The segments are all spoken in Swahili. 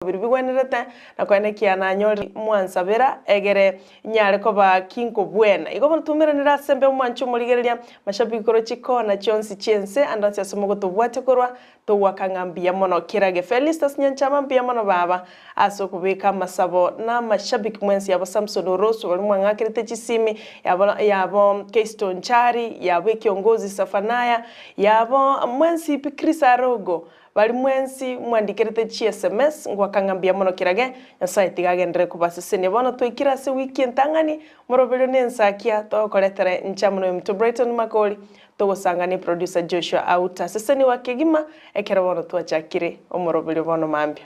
Biribigwenerete na kwene kiana nyori mwansabera egere nyare koba kinko bwena igo bantumira nira sembe mwanchu muligereria mashabiki koro chikona chonsi chense andansi asomo tubwate korwa to wakangambia mono kirage Felistas nyanchama mbia mono baba aso kubika masabo na mashabiki mwensi yabo Samson Rosso wali mwangakirite chisimi yabo Keystone Chari yabo kiongozi Safanaya yabo mwensi Pikrisa Rogo bali mwensi mwandikirite chi SMS ngwakangambia mono kirage site gagendere kubasisene bono twikira se weekend tangani morobero nensakia to koletere nchamuno mtu Brighton Makoli to gusangani producer Joshua Auta seseni wakigima ekera bono twachakire omorobero bono mambia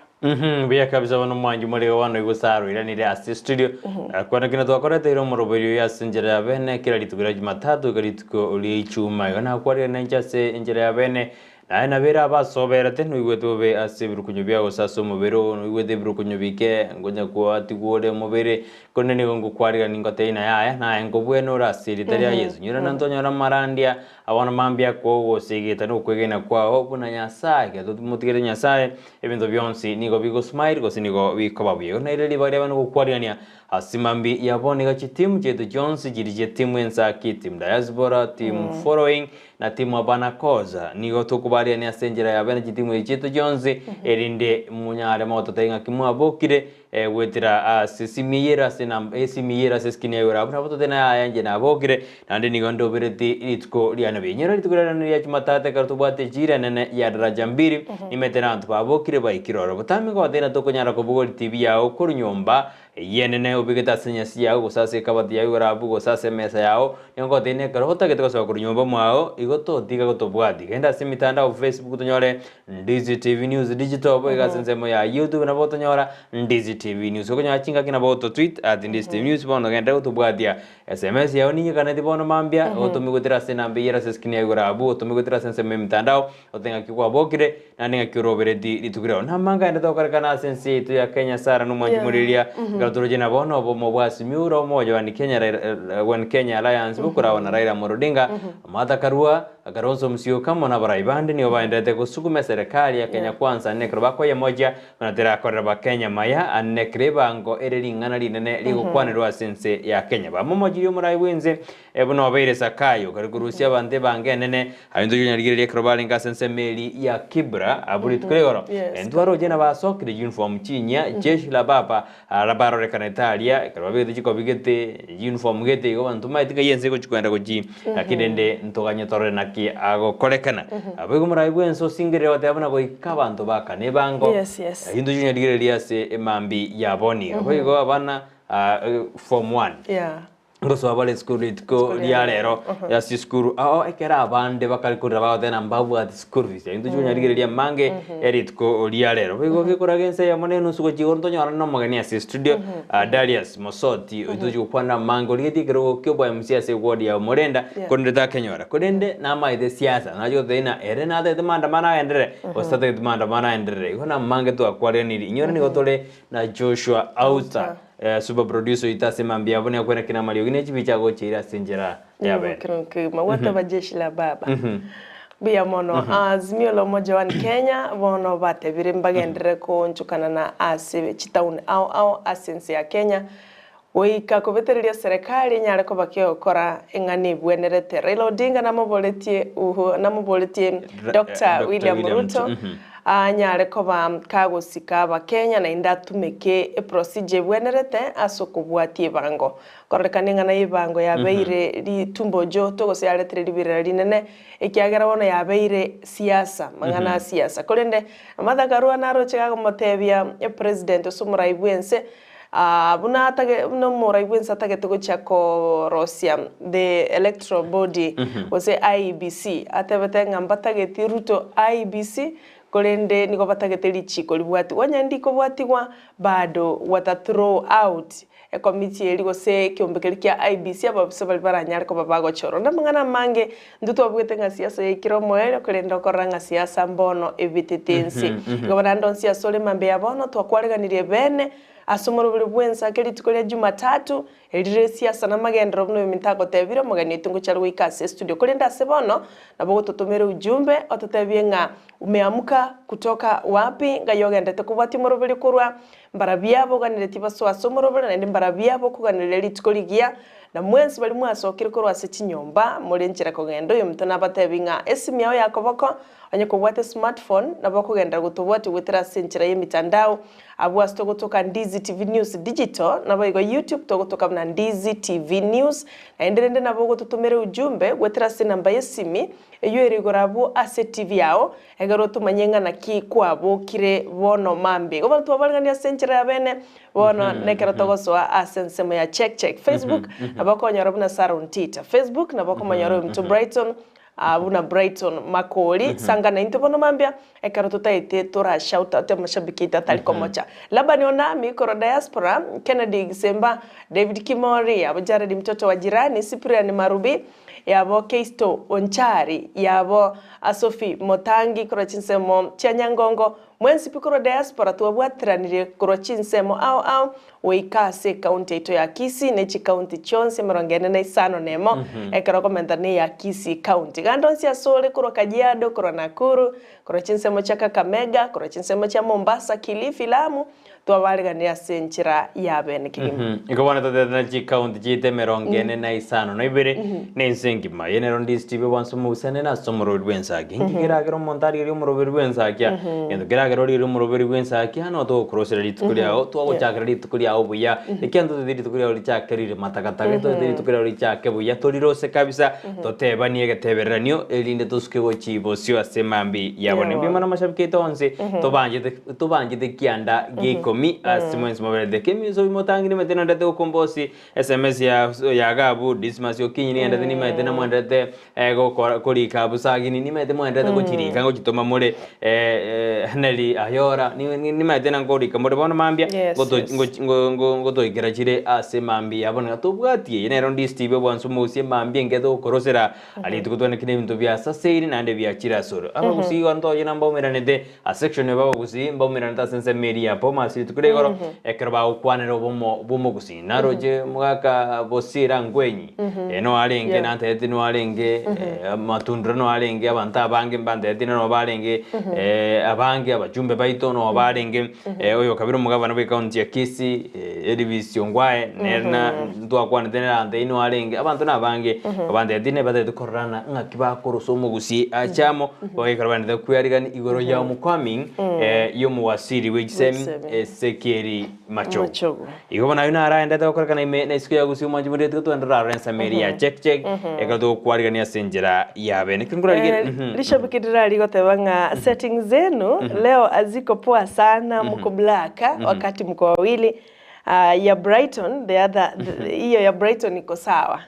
biya kabisa bono mwanju muri wano igusaro ira ni asti studio kwana kina twakorete iro morobero ya sinjira ya bene kira litugira Jumatatu kalituko uli chuma yona kwari nenchase injira ya bene na bera basoberate nuigwetobe asibiru kunyubya osaso mubero nuigwete biru kunyubike ngonya kwa tigode mubere konene ngo kwariga ningote ina yaya na ngo bweno rasiri taria Yesu nyura nantonya na marandia abana mambia ko sigeta no kwegena kwao buna nyasaye gato mutigere nyasaye ebintu byonsi nigo bigo smile go sinigo bikobabuye na ile libare bana ko kwariga asimambi yabone gachi team chetu Jones jirije team Ensakia team diaspora team following na team abana koza nigo tukubari ni asenjera yabene team chetu Jones erinde munyare moto tenga kimwabokire wetira sisimiyera simiyera seskine yora abana tena ayanje na bokire nande nigo ndobereti itko liana benyera litugura ni ya Jumatatu kartubate jira nene ya daraja mbiri nimetena antu babokire baikiroro butami ko tena tokonyara ko bugol TV yao kurunyomba yenene ubigeta senyasi yao gusase kabati yao rabu gusase mesa yao nyongo tene karota ketoko so kurunyomba mwao igoto diga gotobwadi genda simitanda of Facebook tonyore Ndizi TV News digital boy sensemo ya YouTube na boto nyora Ndizi TV News okonya chinga kina boto tweet at Ndizi TV News bono genda gotobwadia SMS yao ninyi kana tibono mambia otomigotera senambe yera seskini yao rabu otomigotera sensemo mitandao otenga kikwa bokire na ninga kiroberedi litugiro na manga enda tokarkana sensi tu ya Kenya sara no mwanjumuriria Gatorojena bono bomo bwasi miuro moja wa Kenya Alliance bukura wana Raila Odinga Martha Karua Karonso msio kama na baraibande ni obaendete kusukume serikali ya Kenya kwanza nekroba kwa ya moja wanatera kwa Kenya maya anekreba ngo erelingana linene ligukwanirwa sense ya Kenya ba momoji yo murai wenze ebono obere sakayo karikurusia bande bange nene ayindo yunyarigire kroba linga sense meli ya Kibra abuli tukregoro endwaro jena basokire uniform chinya jeshi la baba baro rekanetalia kababe tujiko bigete uniform gete go bantu maitika yense ko chikwenda ko ji akidende ntoganye tore naki ago kolekana abego muraibwenso singire wate abana ko ikabantu bakane bango hindu junya digerelia se mambi yaboni abego abana form 1 ngoso abale school itko liarero ya si school ekera abande bakalkura baode nambabu at school fees hindu junya digerelia mange eritko liarero bego kikoragense ya moneno suko jigonto nyara no magani ya studio Darius Mosoti utuju kwanda mango ligeti kero kyobo MC ase wodi ya Morenda kondeta Kenyora kodende na maide siasa najo tena erena de demanda mana endere ostate demanda mana endere kona mange to akware ni nyora ni gotole na Joshua Auta super producer itasema mbia bone kwenda kina Mario ginechi bichago chira sinjera yabe mawata bajeshi la baba bia mono azimio lo moja wa Kenya bono bate birimbagendere ko nchukana na ase chitaun au asense ya Kenya oika kubetereria serikali nyare ko bakyo kora engani bwenerete Raila Odinga namuboletie Dr. William Ruto nyare ko ba kagosika ba Kenya na indatumeke procedure bwenerete asokubwatie bango korekana na ibango ya beire litumbo joto go searetere libira linene ekiagera bono ya beire siasa mangana siasa kolende Martha Karua naro chega motebia president osumuraibwense buna atage no muraibwense atage to chako Russia the electoral body was IEBC atebete ngambatage tiruto IEBC kolende niko batage lichiko libwati wanyandiko bwatigwa bado wata throw out a committee eligo se kiombekeli kia IBC ababise bali baranyari ko babago choro namangana mange nduto abwete nga siasa yekiro moelo kolenda koranga siasa mbono evitetensi gobana ndo siasa ole mambe yabono twakwareganirie bene asomoro buli bwensa keli tukolia Jumatatu elire siasa na magendro bno mintako teviro magani tungu chalwe ikase studio kolenda sebono na bogo totomere ujumbe ototebie nga umeamuka Nyumba kutoka wapi ngayogendete kubati moroberi kurwa mbarabyabo ganireti baswaso moroberi na ndi mbarabyabo kuganirira litukoligia na mwensi bali mwasokire kurwa se Chinyomba muri nchira kugendo yo mutana batebinga esimu yao yakoboko anye kubwate smartphone na bakugenda gutubwate gwitira senchira yemitandao abwa sto kutoka Ndizi TV News Digital na bayigo YouTube to kutoka na Ndizi TV News na endelende na bogo tutumere ujumbe gwitira se namba yesimi eyo erigorabu ase TV yao egaro tumanyenga na ki kwabo kire bono mambe goba tubabalgania senchira ya bene bono nekero togoswa asensemo ya check Facebook abako nyorobu na Saron Tita Facebook na bako manyorobu mto Brighton abuna Brighton Makoli sanga na into bono mambia ekaro tutaite tora shout out mashabiki tatali komocha labani onami koro diaspora Kennedy Gisemba David Kimori abujara di mtoto wa jirani Cyprian Marubi yabo Keisto Onchari yabo Asofi Motangi koro chinsemo Chianyangongo mwensi pikoro diaspora tuwabwatiranire koro chinsemo au oikase county ito ya Kisii nechi county chonse merongene na isano nemo ekero komenta ne ya Kisii county gandonsi ya sole koro Kajiado koro Nakuru koro chinsemo cha Kakamega koro chinsemo cha Mombasa Kilifi Lamu tuwabaligania senchira yabene kilimu ikobana totena chi county chite merongene na isano na ibere nensengima yenero Ndizi TV wanso musene na somoro Ensakia ngikiragero montari ri umuro Ensakia endo kiragero ri umuro Ensakia no to crossera litukuliao to ochakira litukuliao buya ekendo to litukuliao lichakirire matakataka to litukuliao lichake buya to lirose kabisa toteba niege teberanio elinde tuskego chibosio asemambi yabone bimana mashabiki tonse tobanje kianda gikomi asimwensi mobile kemi so motangi ni metena ndate ukombosi SMS ya gabu dismas yokinyi ni ndate ni metena mwandate go kolika busagi ni mete mwandate go chirika ngo chitoma mole neli ayora ni metena ngolika mole bono mambia goto ikira chire asemambi yabone tobwatie yenero Ndizi TV bwanso musie mambia ngedo korosera ali tukutone kine bintu bya saseiri nande bya chira soro aba Gusii wanto yena mbaumeranete a section ya baba Gusii mbaumeraneta sense media poma tukuregoro ekerba ukwanero bomo Gusii naroje mwaka bosira ngwenyi eno alenge nante no alenge matundra no alenge abanta abange mbande no balenge abange abajumbe baito no balenge oyo kabiro mugabana be county ya Kisii edivision ngwae nerna ndwakwana tena ande no alenge abantu nabange abande dine bade dukorana ngakiba korosomo Gusii achamo oyekarabane de kuyarigani igoro ya mukwaming yo muwasiri wejisem sekeri machogo igobana yuna ara enda to korkana ime na isku ya Gusii manjumure to ndara rensa meria check ekado kwarigania senjera yabene kingura lishabikidira ligotebanga settings zenu leo aziko poa sana mko blaka wakati mko wawili ya Brighton hiyo ya Brighton iko sawa.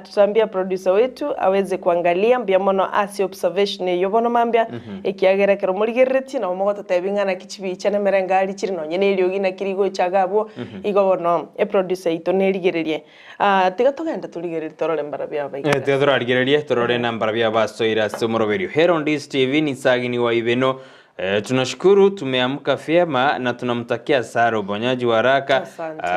Tutambia producer wetu aweze kuangalia mbiamono asi observation yobono mambia ikiagera kero muligereti na omogo tatebinga na kichibi chane merengali chiri no nyene iliogi na kirigo chagabo igobono producer ito neligererie tiga togenda tuligereri torole mbarabia baika tiga toraligererie torole na mbarabia basoira somoroberio hero Ndizi TV ni sagini wa Iveno. Tunashukuru tumeamka vyema na tunamtakia Saro bonyaji wa haraka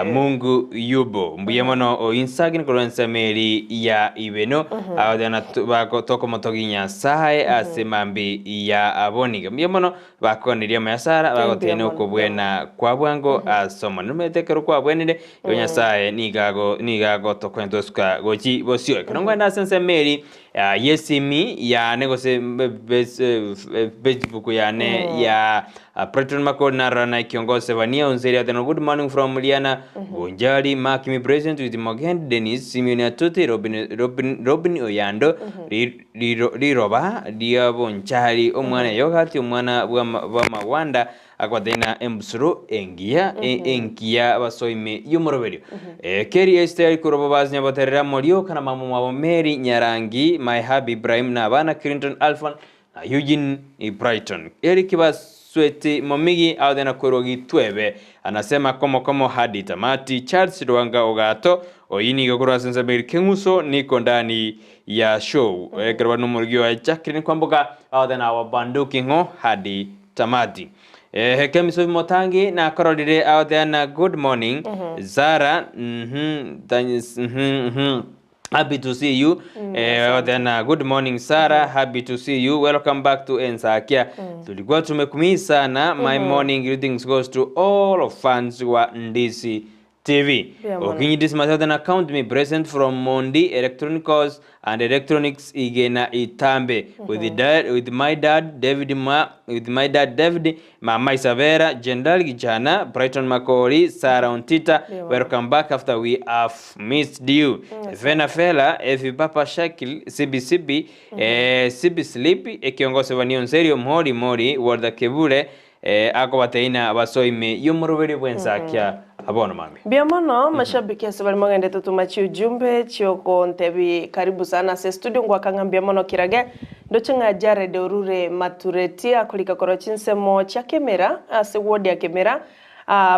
Mungu yubo mbuyemano o Instagram kurensa meri ya Iveno awdana bako toko motoginya sae asemambi ya aboniga mbuyemano bako niria masara bako tene okubwena kwa bwango asoma numetekero kwa bwenire yonya sae nigago tokwentoska gochi bosio kanongwa na sense meri yesimi ya negose Facebook ya ne ya Preton Makona rana kiongozi vania onzeria tena good morning from Liana Bonjali Makimi present with Morgan Dennis Simeon Atuti Robin Oyando Liroba dia Bonjali omwana yogati omwana wa mawanda akwatena embusuru engia basoime yumoroberio Keri Esther kurobaznya baterera morio kana mamu wa Mary Nyarangi my hubby Ibrahim na bana Clinton Alfan Eugene Brighton Eric Basweti Momigi audena kurogi twebe anasema komo hadi tamati Charles Rwanga Ogato oini gakura senza beri kenguso niko ndani ya show ekerwa numurgio wa Jacqueline kwamboka audena wabanduki ngo hadi tamati Kemiso Motangi na korodire audena good morning Zara Happy to see you. Then good morning Sarah, happy to see you. Welcome back to Ensakia. Tulikuwa tumekumii sana. My morning greetings goes to all of fans wa Ndizi TV. Okinyi this Mathadan account me present from Mondi Electronicals and Electronics Igena Itambe with my dad David, Mama Isavera, Jendal Gijana, Brighton Makori, Sarah Ontita. Welcome back after we have missed you. Vena Fela, Evi Papa Shakil, CBCB, CB Sleepy, Ekiongoso Vanion Serio Mori, Warda Kebule, ako bateina basoime yomurubiri bwensakia abono mami. Biamono mashabiki asabali magende tutumachi ujumbe chioko ntebi karibu sana se studio ngwakanga biamono kirage ndochenga jare de urure matureti akulika korochinse mo cha kamera ase wodi ya kamera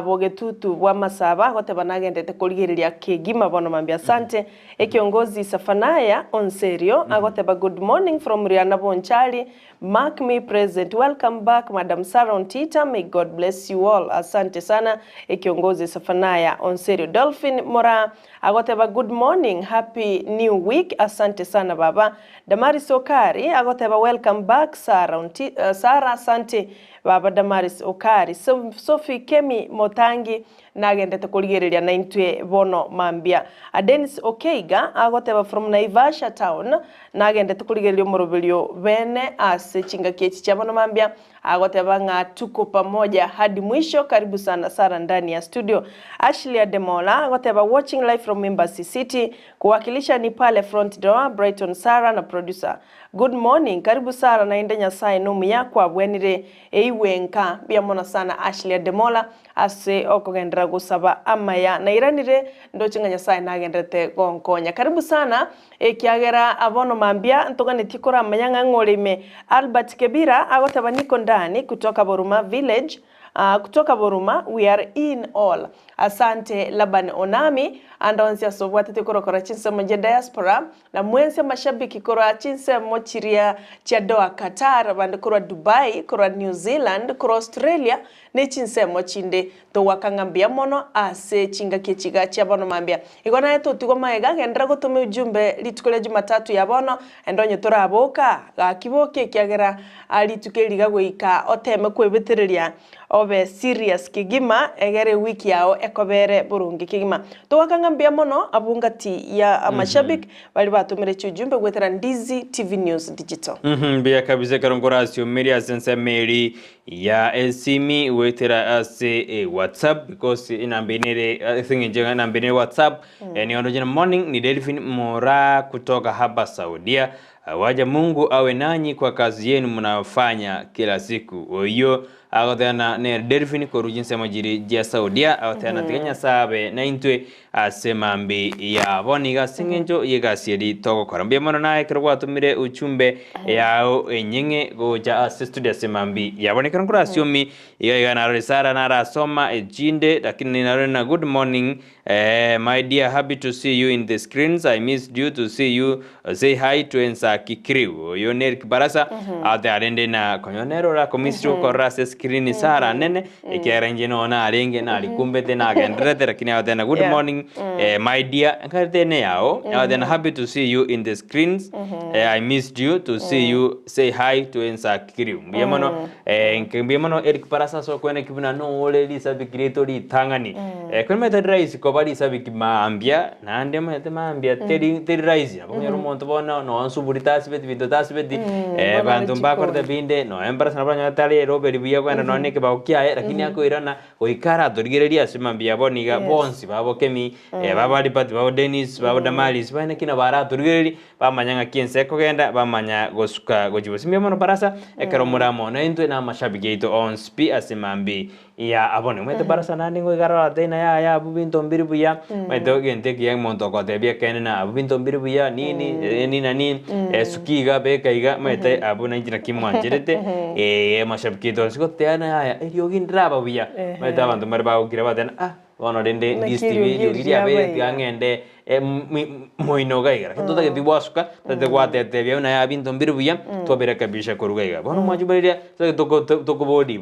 bogetutu bwa masaba gote banagende kuligiriria kigima bono mambia asante ekiongozi Safanaya Onserio agote ba good morning from Riana Bonchali. Mark me present. Welcome back Madam Sarah Ontita. May God bless you all. Asante sana ekiongozi Safanaya Onserio. Dolphin Mora agote ba good morning, happy new week. Asante sana baba. Damaris Okari agote ba welcome back Sarah Ontita. Sarah asante baba Damaris Okari. Sophie Kemi Motangi nagende tukuligiriria na intwe bono mambia. Dennis Okeiga agoteba from Naivasha town nagende tukuligiriria murubilio bene ase chinga kechi cha bono mambia agoteba nga tuko pamoja hadi mwisho. Karibu sana Sara ndani ya studio. Ashley Ademola agoteba watching live from Embassy City, kuwakilisha ni pale front door. Brighton Sara na producer good morning, karibu Sara na ende nyasaye numu yako abwenire eiwenka biamona sana Ashley Ademola ase okogendera gusaba amaya na iranire ndochinga nyasaye nagendete gonkonya. Karibu sana kiagera abono mambia ntogane tikora amaya ngorime. Albert Kebira agotaba niko ndani kutoka Boruma village. Kutoka Boruma we are in all. Asante Laban Onami andonsia sobwate korokora chinse moje diaspora na mwense mashabiki kora chinse mochiria cha Doha Qatar bande kora Dubai kora New Zealand kora Australia ne chinse mochinde to wakangambia mono ase chinga kechiga cha bono mambia igona yetu tugo maega gendera gutume ujumbe litukole Jumatatu ya bono endonye toraboka gakiboke kiagera alitukeliga goika oteme kwebetiriria obe serious kigima egere wiki yao ekobere burungi kigima to wakangambia mono abungati ya mashabiki bali batumire chujumbe gwetera Ndizi TV News Digital. Bia kabisa karongorasio media sense meri ya esimi wetera ase WhatsApp because inambinire thing njenga inambinire WhatsApp ni ondojena morning ni Delphine Mora kutoka hapa Saudia. Waja Mungu awe nanyi kwa kazi yenu mnayofanya kila siku. Oyo agoteana ne Delphine korujinse majiri jia Saudia agoteana tiganya sabe na intwe asemambi ya boniga singenjo yegasieri togo korambia mono nae kirwa tumire uchumbe yao enyenge goja asestudia asemambi ya bonika nkurasio mi igana resara nara soma ejinde lakini na good morning my dear, happy to see you in the screens. I missed you to see you. Say hi to Ensakia crew. Yoner Barasa ate arende na konyonero la komisio korase screen Sara nene ikiarenje no na arenge na alikumbete na gendrete lakini ate na good morning my dear nkartene yao ate na happy to see you in the screens. I missed you to see you. Say hi to Ensakia crew. Biamono Eric Barasa so kwene kibuna no ole li sabi creatori tangani kwene rise bali sabi kimaambia na ande mate maambia teri rise abonyero monto bona no ansuburita sibeti video tasibeti bantu mbakorde binde no empress na banya tali robert biya kwenda no ne ke baokia lakini ako irana oikara dorigereria simambia boniga bonsi babo kemi baba dipati babo Dennis babo Damaris bana kina bara dorigereri bamanyanga kiense kogenda bamanya gosuka gojibo simbe mono barasa ekero muramo na intwe na mashabiki ito on spi asimambi ya abone mwete barasa nani ngogara atena ya abubinto mbiribuya mwete gente kiang monto kote bia kenena abubinto mbiribuya nini sukiga bekaiga mwete abuna injina kimwanjerete mashabiki to sikoteana ya yogin raba buya mwete abantu marba ukira batena bono rende Ndizi TV yugiria be angende moinogaiga kintu take tibwasuka tate gwatete bya na ya bintu mbiru bya tobere kabisha kurugaiga bono mwajubarira tokobodi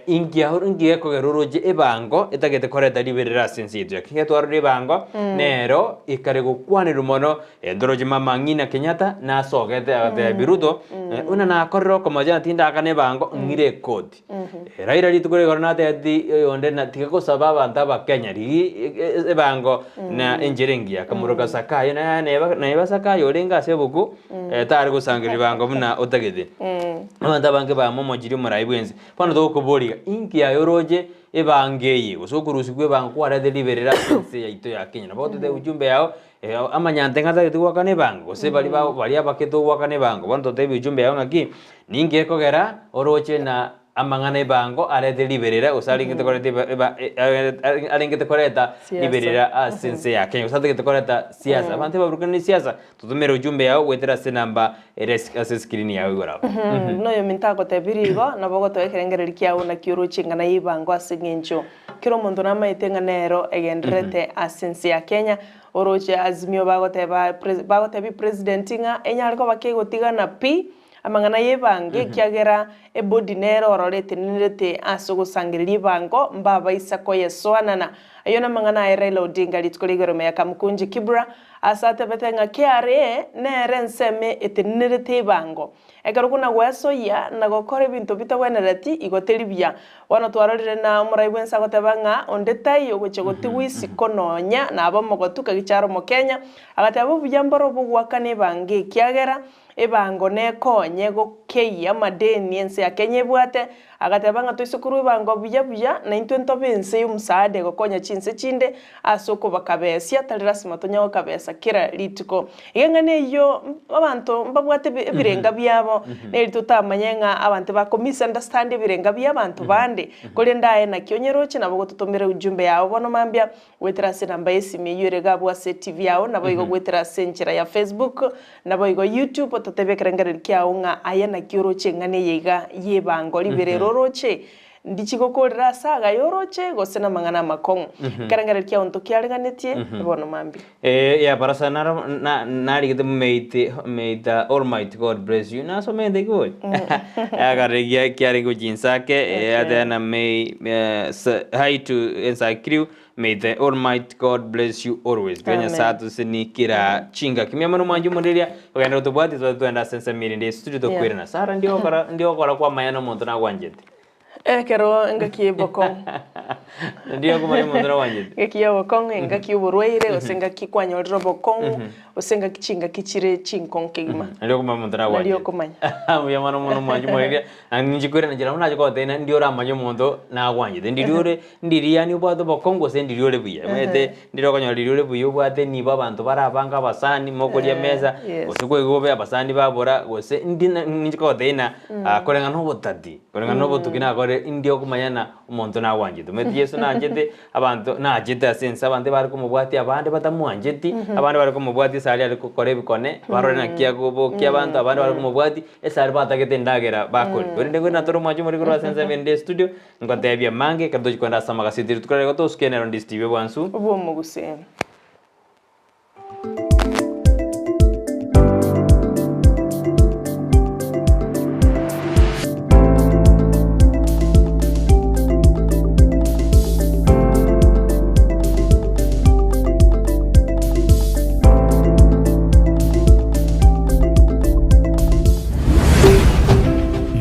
ingia ko geroroje ebango etagete koreta liberera sensitio kinge twarure bango nero ikare gukwanira mono ndoroje mama ngina Kenyatta na sogete agate biruto una na korro komaja tinda akane bango ngire kodi raira ritukore gorna ati onde na tikako sababa ntaba Kenya ri ebango na enjerengia kamuroka sakayo na neba sakayo lenga sebuku tari gusangiri bango muna otagede abanta bange ba momo jiri murayibwenzi pano dokoboriga inki ya yoroje ebangeye usokurusi kwe bango kwara deliverera sense ya ito ya Kenya nabo tute ujumbe yao amanyante ngata tuwakane bango se bali abaketo wakane bango banto tebe ujumbe yao ngaki ninge kogera oroche na amangane bango ale deliverera usalingete koreta alingete koreta liberera sense ya Kenya usate koreta siasa abante babrukani siasa tutumere ujumbe yao wetera se namba screen yao igora no yo mintako tebirigo nabogo toekerengere kiao na kiuruchi ngana ibango asingencho kiro mondo na maitenga nero egendrete sense ya Kenya oroche azimio bagotebi presidentinga enyariko bakegotigana pi amangana yebange kiagera ebodi nero ororete nirete asogosangirira bango mbaba isako yeswanana ayona mangana Raila Odinga litkoligero me yakamkunji kibra asate betenga kiare nere nseme etenirete bango egarukuna gweso ya nagokore bintu bitagwenerati igotelibya wana twarorire na muraibwensa gotebanga ondetai ogochegoti wisi kononya na abamogotuka gicharo mo Kenya agatabo bujamboro bugwakane bange kiagera ebango nekonye gokeya madeni ense ya Kenya bwate agatebanga twisukuru bango buya na intwento bense y'umusaade gokonya chinse chinde asoko bakabesia talirasima tonyago kabesa kira litiko igengane yo abantu mbabwate ebirenga byabo neritutamanya abantu ba misunderstand ebirenga by'abantu bande kole ndaye na kyonyeroche nabo gotutomera ujumbe yawo bono mambya wetrase namba esimi yurega bwa TV yawo nabo igo wetrase nchira ya Facebook nabo igo YouTube totebekerengere kyawo nga ayana kyoroche ngane yega yebango liberero roche ndichikokorera saga yoroche gosena mangana makong karangara kya onto kyaleganetie bono mambi ya parasa na rigete meita Almighty God bless you na so mende go agaregia kyaringo jinsake adana hi to Ensakia. May the Almighty God bless you always. Kenya satu sini kira chinga kimya manu manju mondelia ogenda utubwati tuenda sense mirinde studio to kwirana sara ndio kora kwa mayano monto na wanjete kero ngaki bokong ndio kwa mayano monto na wanjete ngaki bokong ngaki uburweire osenga kikwanya odro bokong osenga kichinga kichire chinkong kigima ndio kwa mayano monto na wanjete ndio kumanya ya manu manju mondelia anjikwira najira unaje ko tena ndio ra manyo monto na wanjete ndiria ni ubwato bokong ndiriole buya mwete ndiro konyo ndiriole buya bwate ni babantu barabanga basani mokoria meza osiko igobe abasani babora gose ndiko tena korenga no botati korenga no botukina gore indio kumanyana umuntu na wanjite meti yesu na njete abantu na jeta sense abandi bari kumubwati abandi batamuanjeti abandi bari kumubwati sali ari kukore bikone barore na kia gobo kia abantu abandi bari kumubwati esari batagete ndagera bakori gorinde gwe na toro mwaje muri gora sense mende studio ngote bya mange kadoji kwenda sama kasitiri tukore goto skenero Ndizi TV bwansu ubomo gusema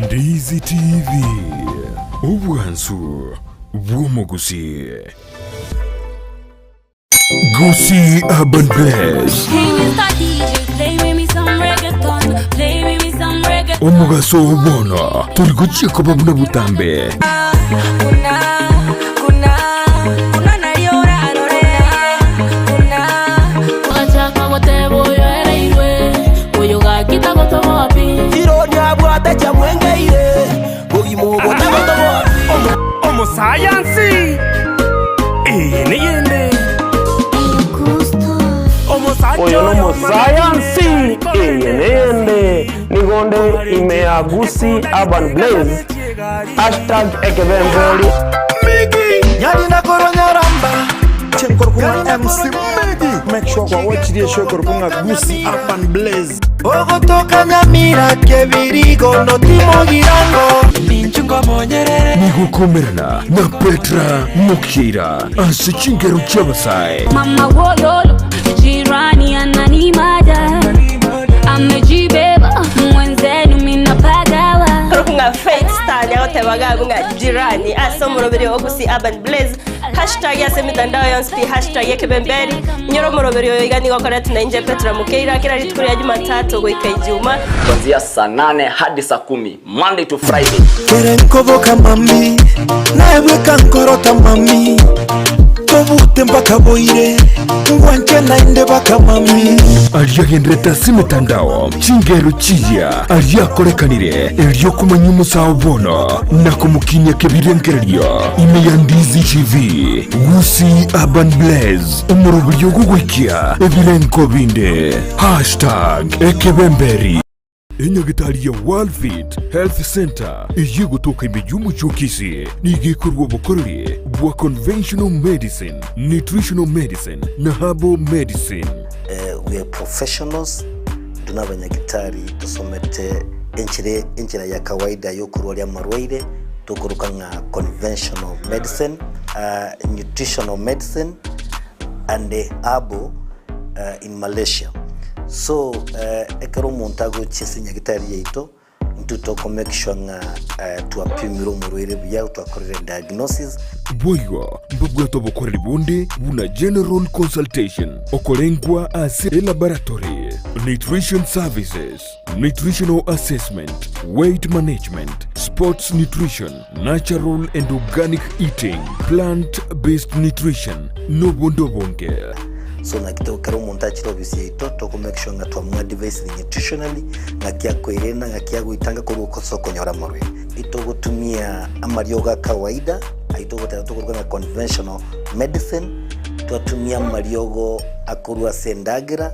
Ndizi TV ubwansu ubomo Gusii. Gusii Urban Blaze omugaso ubona turi gucika babuna butambe Science niyende oyo no science niyende nigonde imea Gusii Urban Blaze #ekebemboli Miki nyali na koronya kwa wachirie shoko rukunga Gusii and Blaze. Ogotoka Nyamira kebirigo no timo girango ninchungo monyerere nigukomerana na Petra Mukira asichingeru cyabasai mama wololo jirani ananimada amejibeba mwenzenu minapagawa rukunga Faith Star nyote bagagunga jirani asomurobere wo Gusii and Blaze hashtag ya semitandao yonsi hashtag ya kebemberi nyoro murobere yo igani gokora tunanje Petra Mukira kila litukuri ya Jumatatu goika Ijumaa kuanzia saa 8 hadi saa 10 Monday to Friday. Kerenkoboka mami nawe kankorota mami tobute mpaka boire ngwanke nainde baka mami aliyagendreta simitandao chingeru chiya aliyakorekanire elyo kumanya umusao bono na kumukinya kebirengererio ime ya Ndizi TV Gusii and Blaze umurubyo gugwikia ebirenko binde #ekebemberi Enyagitari ya Walfit Health Center iyi gutuka imijumbu cy'Kisii nigikorwa bukorere bwa conventional medicine, nutritional medicine na herbal medicine. We are professionals, tunabanyagitari tusomete enchire ya kawaida yo kurwalya marwaire tukuruka nga conventional medicine, nutritional medicine and herbal in Malaysia. So ekero montago chisinya gitari yeito ntutoko make sure nga tuapimiro murwere bya twakorera diagnosis boyo mbugwa tobokorera bundi buna general consultation okolengwa as laboratory nutrition services, nutritional assessment, weight management, sports nutrition, natural and organic eating, plant-based nutrition no bondo bonge. So na kito karo montachi obviously yeito to make sure nga twamwa device nutritionally ngakia kwerena ngakia guitanga kuruko soko nyora morwe ito gutumia amaryoga kawaida aito gutera tukuruka conventional medicine tutumia amaryogo akurwa sendagira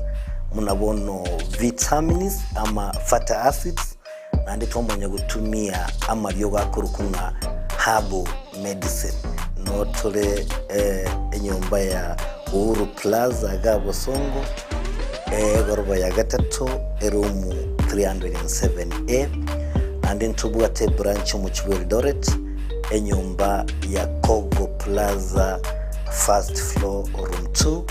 munabono vitamins ama fatty acids na ndito mwenye gutumia amaryoga akurukunga herbal medicine no tole enyomba ya Uhuru Plaza Gabo Songo goroba ya gatatu erumu 307A and then tubuate branch mu Eldoret enyumba ya Kogo Plaza first floor room 2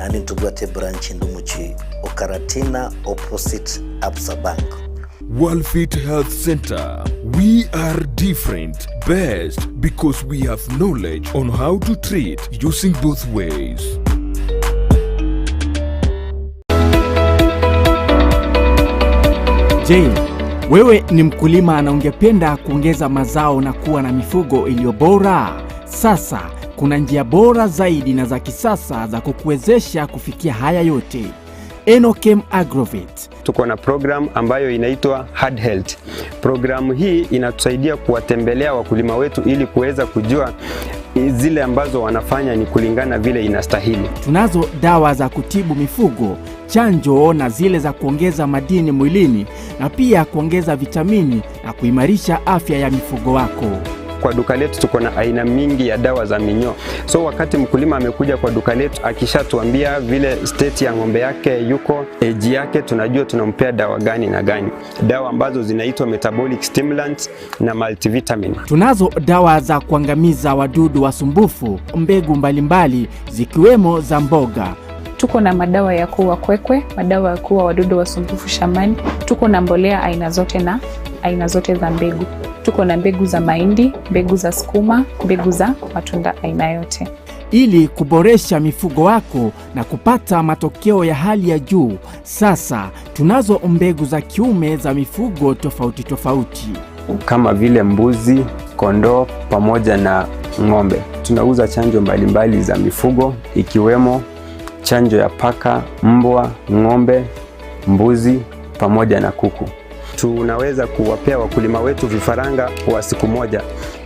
and then tubuate branch ndumuchi Okaratina opposite Absa Bank. Walfit Health Center. We are different, best because we have knowledge on how to treat using both ways. Je, wewe ni mkulima na ungependa kuongeza mazao na kuwa na mifugo iliyo bora? Sasa kuna njia bora zaidi na za kisasa za kukuwezesha kufikia haya yote. Enokem Agrovet. Tuko na program ambayo inaitwa Hard Health. Programu hii inatusaidia kuwatembelea wakulima wetu ili kuweza kujua zile ambazo wanafanya ni kulingana vile inastahili. Tunazo dawa za kutibu mifugo, chanjo na zile za kuongeza madini mwilini na pia kuongeza vitamini na kuimarisha afya ya mifugo wako. Kwa duka letu tuko na aina mingi ya dawa za minyoo. So wakati mkulima amekuja kwa duka letu akishatuambia vile state ya ng'ombe yake yuko, age yake, tunajua tunampea dawa gani na gani. Dawa ambazo zinaitwa metabolic stimulants na multivitamin. Tunazo dawa za kuangamiza wadudu wasumbufu, mbegu mbalimbali zikiwemo za mboga. Tuko na madawa ya kuua kwekwe, madawa ya kuua wadudu wasumbufu shambani. Tuko na mbolea aina zote na aina zote za mbegu. Tuko na mbegu za mahindi, mbegu za sukuma, mbegu za matunda aina yote. Ili kuboresha mifugo wako na kupata matokeo ya hali ya juu, sasa tunazo mbegu za kiume za mifugo tofauti tofauti. Kama vile mbuzi, kondoo pamoja na ng'ombe. Tunauza chanjo mbalimbali za mifugo ikiwemo chanjo ya paka, mbwa, ng'ombe, mbuzi pamoja na kuku. Tunaweza kuwapea wakulima wetu vifaranga kwa siku moja.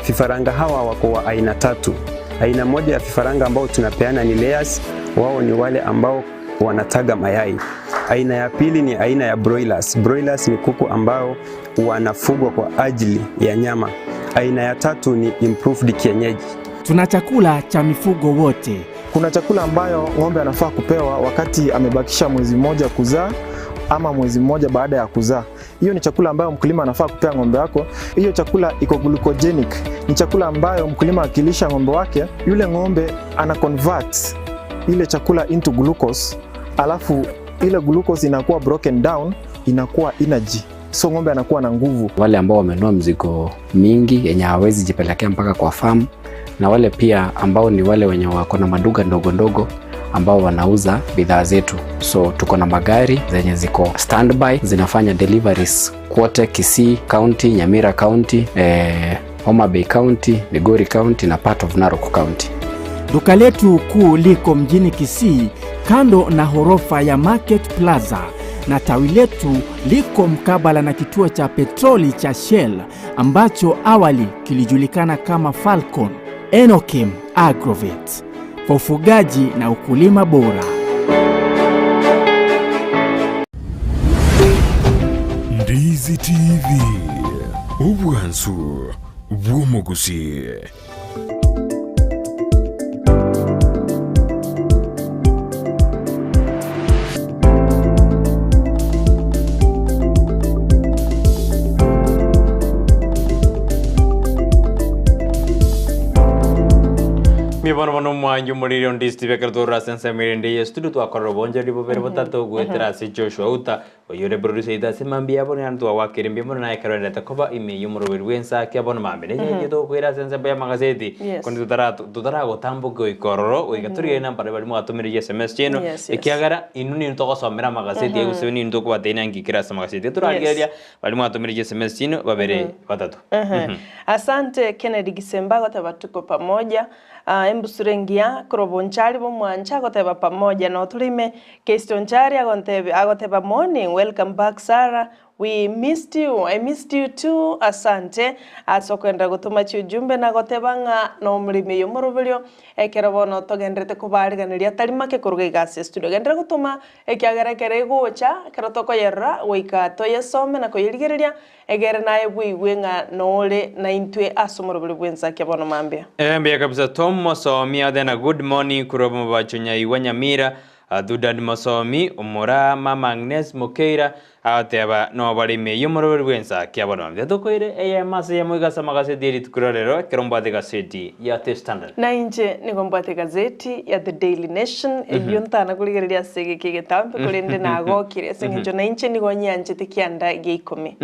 Vifaranga hawa wako wa aina 3. Aina moja ya vifaranga ambao tunapeana ni layers, wao ni wale ambao wanataga mayai. Aina ya pili ni aina ya broilers. Broilers ni kuku ambao wanafugwa kwa ajili ya nyama. Aina ya 3 ni improved kienyeji. Tuna chakula cha mifugo wote, Kuna chakula ambayo ng'ombe anafaa kupewa wakati amebakisha mwezi mmoja kuzaa ama mwezi mmoja baada ya kuzaa. Hiyo ni chakula ambayo mkulima anafaa kupea ng'ombe wako. Hiyo chakula iko glucogenic. Ni chakula ambayo mkulima akilisha ng'ombe wake, yule ng'ombe ana convert ile chakula into glucose, alafu ile glucose inakuwa broken down, inakuwa energy. So ng'ombe anakuwa na nguvu. Wale ambao wamenunua mzigo mingi yenye hawezi jipelekea mpaka kwa farm, na wale pia ambao ni wale wenye wako na maduka ndogo ndogo ambao wanauza bidhaa zetu. So tuko na magari zenye ziko standby zinafanya deliveries kote Kisii County, Nyamira County, Homa Bay County, Migori County na part of Narok County. Duka letu kuu liko mjini Kisii kando na horofa ya Market Plaza, na tawi letu liko mkabala na kituo cha petroli cha Shell ambacho awali kilijulikana kama Falcon Enokem Agrovet, kwa ufugaji na ukulima bora. Ndizi TV, ubwansu bw'omugusi. Mibono mwanju muriro Ndizi TV akartora sensa mirende ya studio twakorora bonje ribo bere botatu gwetera se Joshua uta oyore producer ida semambia bono antu awakire mbimo na ikarenda takoba ime yumuroberi Ensakia bono mambere ye to kwira sensa bya magazeti kondi tutara gotambuko ikororo oigaturiye namba bari mu atumire SMS cheno ikiagara inuni ntoko somera magazeti ya gusebeni ntoko batena ngikira sa magazeti turageria bari mu atumire SMS cheno babere batatu. Asante Kennedy Gisemba gotabatuko pamoja. Embusurengia kurobonchari bomwancha agoteba pamoja no tulime Kestonchari agoteba morning, welcome back Sarah, we missed you, I missed you too, asante. Asokwenda gutuma ujumbe na gotebanga no mlime yo murubiryo ekerobono togendrete kubariganiria tarimake kuruga igase studio gendra gutuma ekiagerekere gocha kerotoko yerra wika toyesome na koyirigereria egere naye bwigwenga nole na intwe asomurubiryo Ensakia bono mambia mbia kabisa Tom Mosomi adena good morning kurobo bachunya iwa Nyamira Dudan Mosomi umura mama Agnes Mokeira ateba no barime yumurubiryo Ensakia bono mambia tokoire mase ya mwigasa magazeti eri tukurorero kerombate gazeti ya The Standard na inje nigombate gazeti ya The Daily Nation ebyontana kurigereria sege kigetambe kurende nago kirese njo na inje nigonyanje tikianda geikome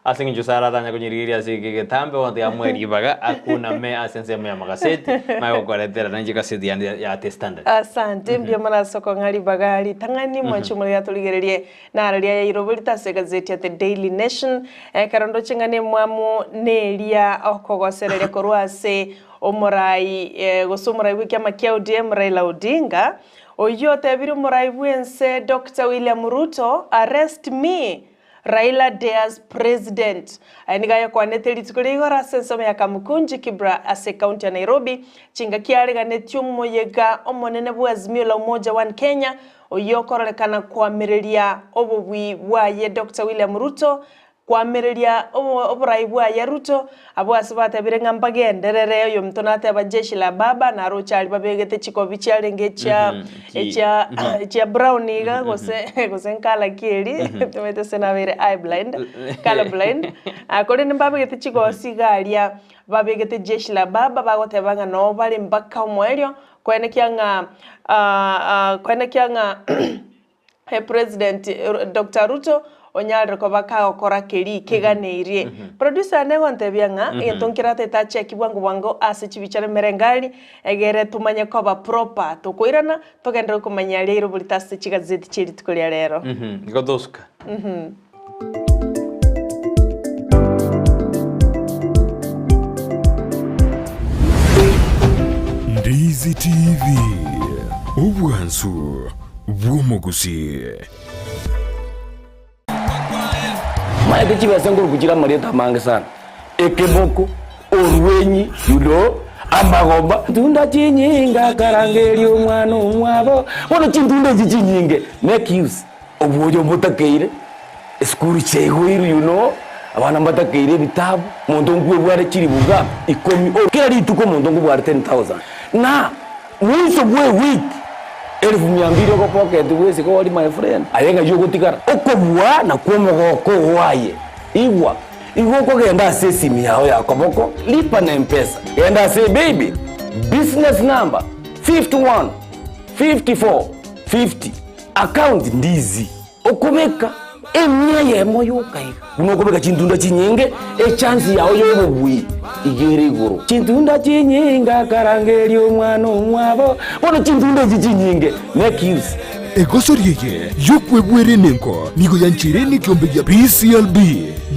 Asing Jusara tanya kunyirigiria sigi tambe wante amweri baga akuna me asense me magazeti mayo kwaletera nanje gazeti ya The Standard. Asante mbia mana soko ngari bagari tangani mwanchumuri yatuligererie na araria ya irobirita se gazeti ya The Daily Nation karondo chingane mwamu nelia okogosereria korwase omurai gosumurai wiki amakia ODM Raila Odinga oyo tebiri murai wense Dr. William Ruto arrest me Raila dares president. Ainigaya kwa neteli tukuligora senso ya kamukunji kibra ase county ya Nairobi. Chinga kiariga netiumo yega omonene bu Azimio la Umoja One Kenya. Oyokorolekana kwa mirelia obubwi waye Dr. William Ruto. Kwa mirelia oburaibu ya Ruto. Abu asibate birenga mbagenderere yo mtonate aba jeshi la baba na rochali babegete chikovichi alengecha echa browniga gose nkala kieri tumete sena vere eye blind color blind akore mbabegete chikosigalia babegete jeshi la baba bagotebanga no bali mbaka omwelio kwenekianga President Dr. Ruto onyalre ko bakagokora keri keganeirie producer nego ntebianga entonkirate ta check bwango ase chibichare merengari egere tumanye ko ba proper tukoirana togenda kumanya rero bulitase chigazeti chiri tukoria rero godoska Ndizi TV ubwansu bw'omugusi. Maya kichiba sengo kuchira mareta mange sana. Ekeboko orwenyi yudo amagomba tunda chinyinga karangeri omwana omwabo bono chindunda chinyinge make use obujo butakeire school chegwiru abana mbatakeire bitabu muntu ngwe bware chiri buga ikomi kila rituko muntu ngwe bware 10,000 na mwisho gwe week 1200 ko pocket wese ko my friend ayenga yugo tikara okobwa na kwomogoko waye igwa ko genda sesimi yao ya koboko lipa na mpesa genda say baby business number 51 54 50 account Ndizi okubeka emya yemo yokai unokubeka chintunda chinyinge chance yao yobubwi igere iguru chintunda chinyinga karangeri omwana omwabo bono chintunda chinyinge make use egosorieye yokwebwere nenko nigo yanchireni kiombe ya PCLB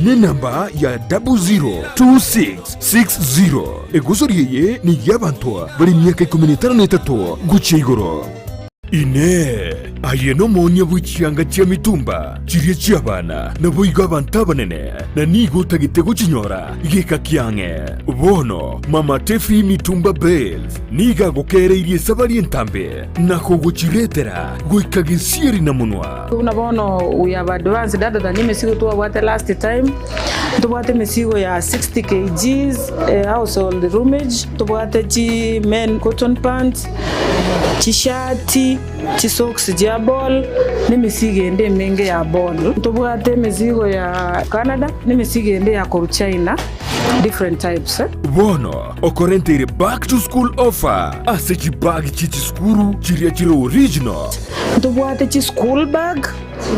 ne namba ya 002660 egosorieye ni yabantu bari myaka 13 guche igoro ine ayeno monya buchianga chia mitumba chirie chia bana na boiga banta banene na nigo tagitego chinyora igeka kiange bono mama tefi mitumba bells niga gokere irie sabari entambe na kogochiretera goikagisieri na munwa una bono we have advanced data than mesigo tu abate last time tubate mesigo ya 60 kgs household roomage tubate chi men cotton pants t-shirt socks ya ball ni misigende menge ya ball tubate mizigo ya Canada ni misigende ya China different types bono okorente back to school offer asechi bag chichi skuru chiria chiro original tubate chi school bag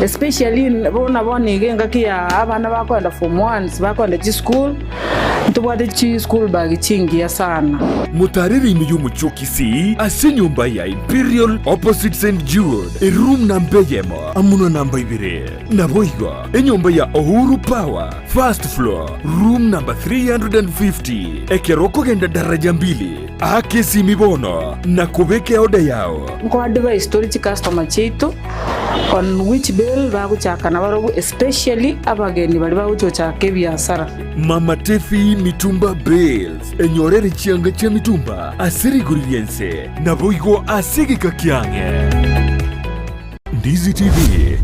especially bona igenga kia abana bakwenda form 1 bakwenda chi school tubate chi school bag chingi sana mutariri imiyumu chokisi ase nyumba ya Imperial opposite St. Jude room number yemo amuna namba ibire na boigo nyumba ya Uhuru Power first floor room number 350 ekeroko genda daraja mbili akesi mibono na kubeke oda yao kwa advice story chi customer chetu on which bill baguchakana barogu especially abageni bali baguchochake biashara mama tefi mitumba bells enyorere chianga cha mitumba asiri guriense na boigo asigika kiange Ndizi TV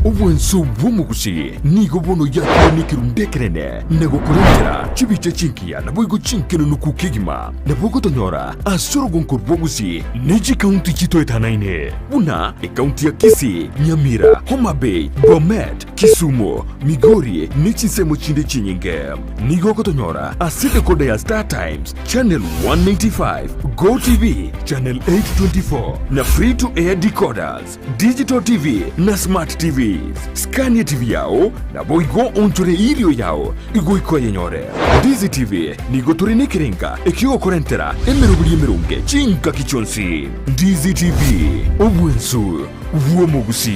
ubwenso bumugusi nigo bono yakoni kirundekerene nego kurentera chibiche chinkia na boigo chinkeno nukukigima na bogo tonyora asoro gonkorbogusi neji county chito etanaine una county ya Kisii, Nyamira, Homa Bay, Bomet, Kisumu, Migori nechi semo chinde chinyinge nigo kotonyora aside kode ya Star Times channel 195 Go TV channel 824 na free to air decoders digital TV na smart TVs Scania TV yao na boigo onchore irio yao igoiko yenyore Ndizi TV nigo turine kirenga ekigo korentera emerubuli emerunge chinka kichonsi Ndizi TV obwensu vuomogusi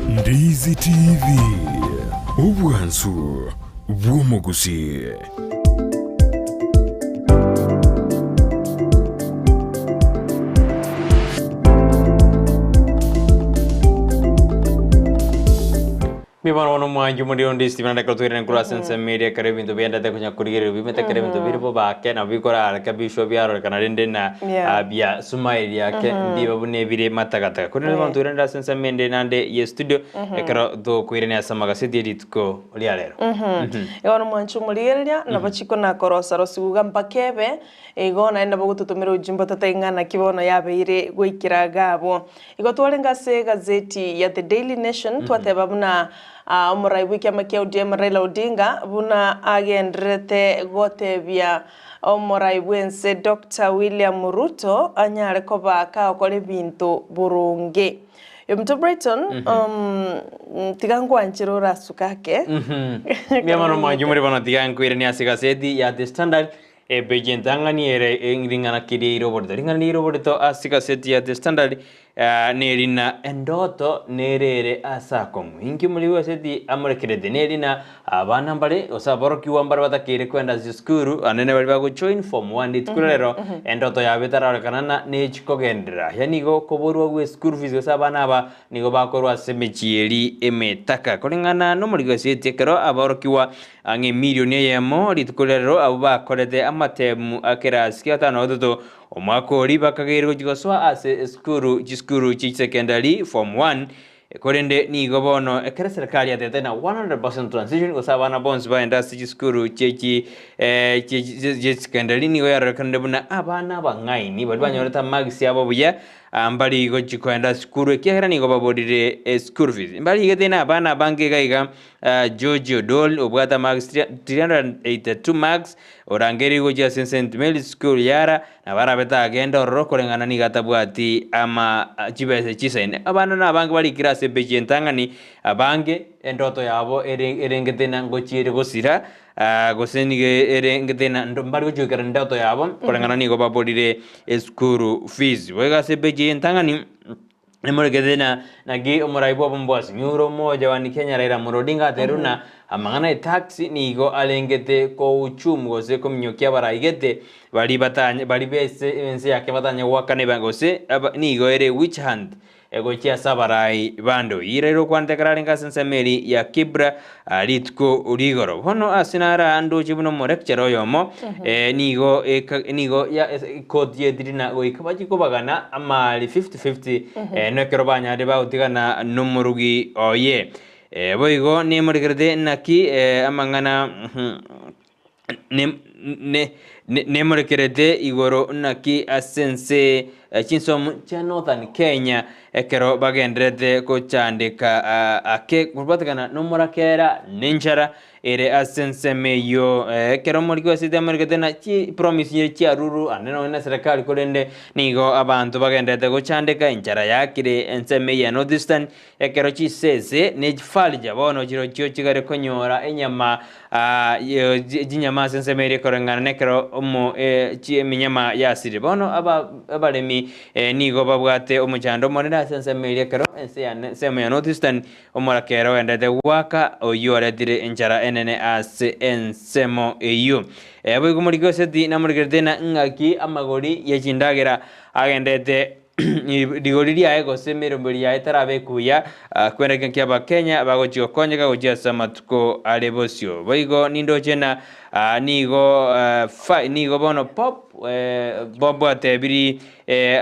Ndizi TV obwensu vuomogusi Bimana wano mwanju muri ondi Steven ndaka tuire nkura sense media kare bintu bienda te kunya kurigere bimete kare bintu biripo bake na bikora araka bisho byaro kana rende na bya sumaili yake ndiba bune bire matagata kuri bantu renda sense media nande ye studio ekara do kuire ne asama gaseti editko lialero Ewana mwanju murigeria na bachiko na korosa rosiguga mpakebe igona enda bogututumira ujimbo tatengana kibono yabeire gwikira gabo igotware ngase gazeti ya The Daily Nation twateba buna omurai wiki amakia ODM Raila Odinga buna agendrete gotebia omurai bwense Dr. William Ruto anyare koba ka okore bintu burungi Mto Brighton tigangu anchiro rasukake Bimana mwanju muri bana tigangu ire ni asigazeti ya The Standard bejentangani ere ngringana kiri roboto ringani roboto asigazeti ya The Standard nerina endoto nerere asako mwingi muri weseti amurekerede nerina abana mbale osaboro kiwambara batakire kwenda zikuru anene bali bago join form 1 ditkurero endoto yabetara kanana nechikogendera yanigo koborwa gwe school fees osabana aba nigo bakorwa semechieri emetaka kolingana no muri weseti kero aboro kiwa ange milioni yemo ditkurero abo bakorede amatemu akerasi atano dodo omwako riba kagero jigoswa ase skuru chiskuru chi secondary form 1 korende nigo bono ekere serikali atete na 100% transition gosa bana bonse baenda sikuru chechi sekendari nigo yarekande buna abana bangaini bali banyoreta magisi abo buya mbali go chikwenda skuru ekiagera nigo babodire school fees mbali getena abana bange gaiga George Odol obwata max 382 max orangeri go ja St Mary school yara na barabeta agenda orokorengana ni gatabwati ama chibese chisaine abana na bange bali kirase bejentangani abange endoto yabo erengetena ngochire gosira gosenige erengetena mbali go ndoto yabo korengana nigo babodire school fees wega se bejentangani Nemorgedena nagi omoraibo bombos nyuro moja wa Kenya Raila Odinga teruna amangana taxi nigo alengete ko uchum gose ko mnyokia baraigete bali batanya bali bese ense yake batanya wakane bangose nigo ere which hand ego chia sabarai bando irero kwante karalinga sensemeri ya Kibra litko urigoro hono asinara ando chibuno morekchero yomo nigo ya kodie dirina go ikabaji ko bagana amali 50-50 no kerobanya de bautigana numurugi oye boigo ni morgerde naki amangana ne morgerde igoro naki asense chinsom cha Northern Kenya ekero bagendrete ko chandika ake kurbatakana nomorakera ninjara ere asense meyo ekero morgwa sita morgede na chi promise ye chi aruru aneno na serikali kolende nigo abantu bagendrete ko chandika injara yakire enseme ya Northeastern ekero chi sese ne falja bono jiro chio chigare konyora enyama jinyama sense mere korengana nekero omo chi eminyama yasire bono abalemi nigo babwate omuchando monera sense mere kero sema ya Northeastern omorakero endete waka oyore dire enjara enene as ensemo eyu abo kumurigo seti namurigerdena ngaki amagori yechindagera agendete digoriri aego semero mbiri ya etarabe kuya kwenda kia Kenya bagochio konyeka gojia samatuko alebosio boigo nindo jena nigo bono pop bobo atebiri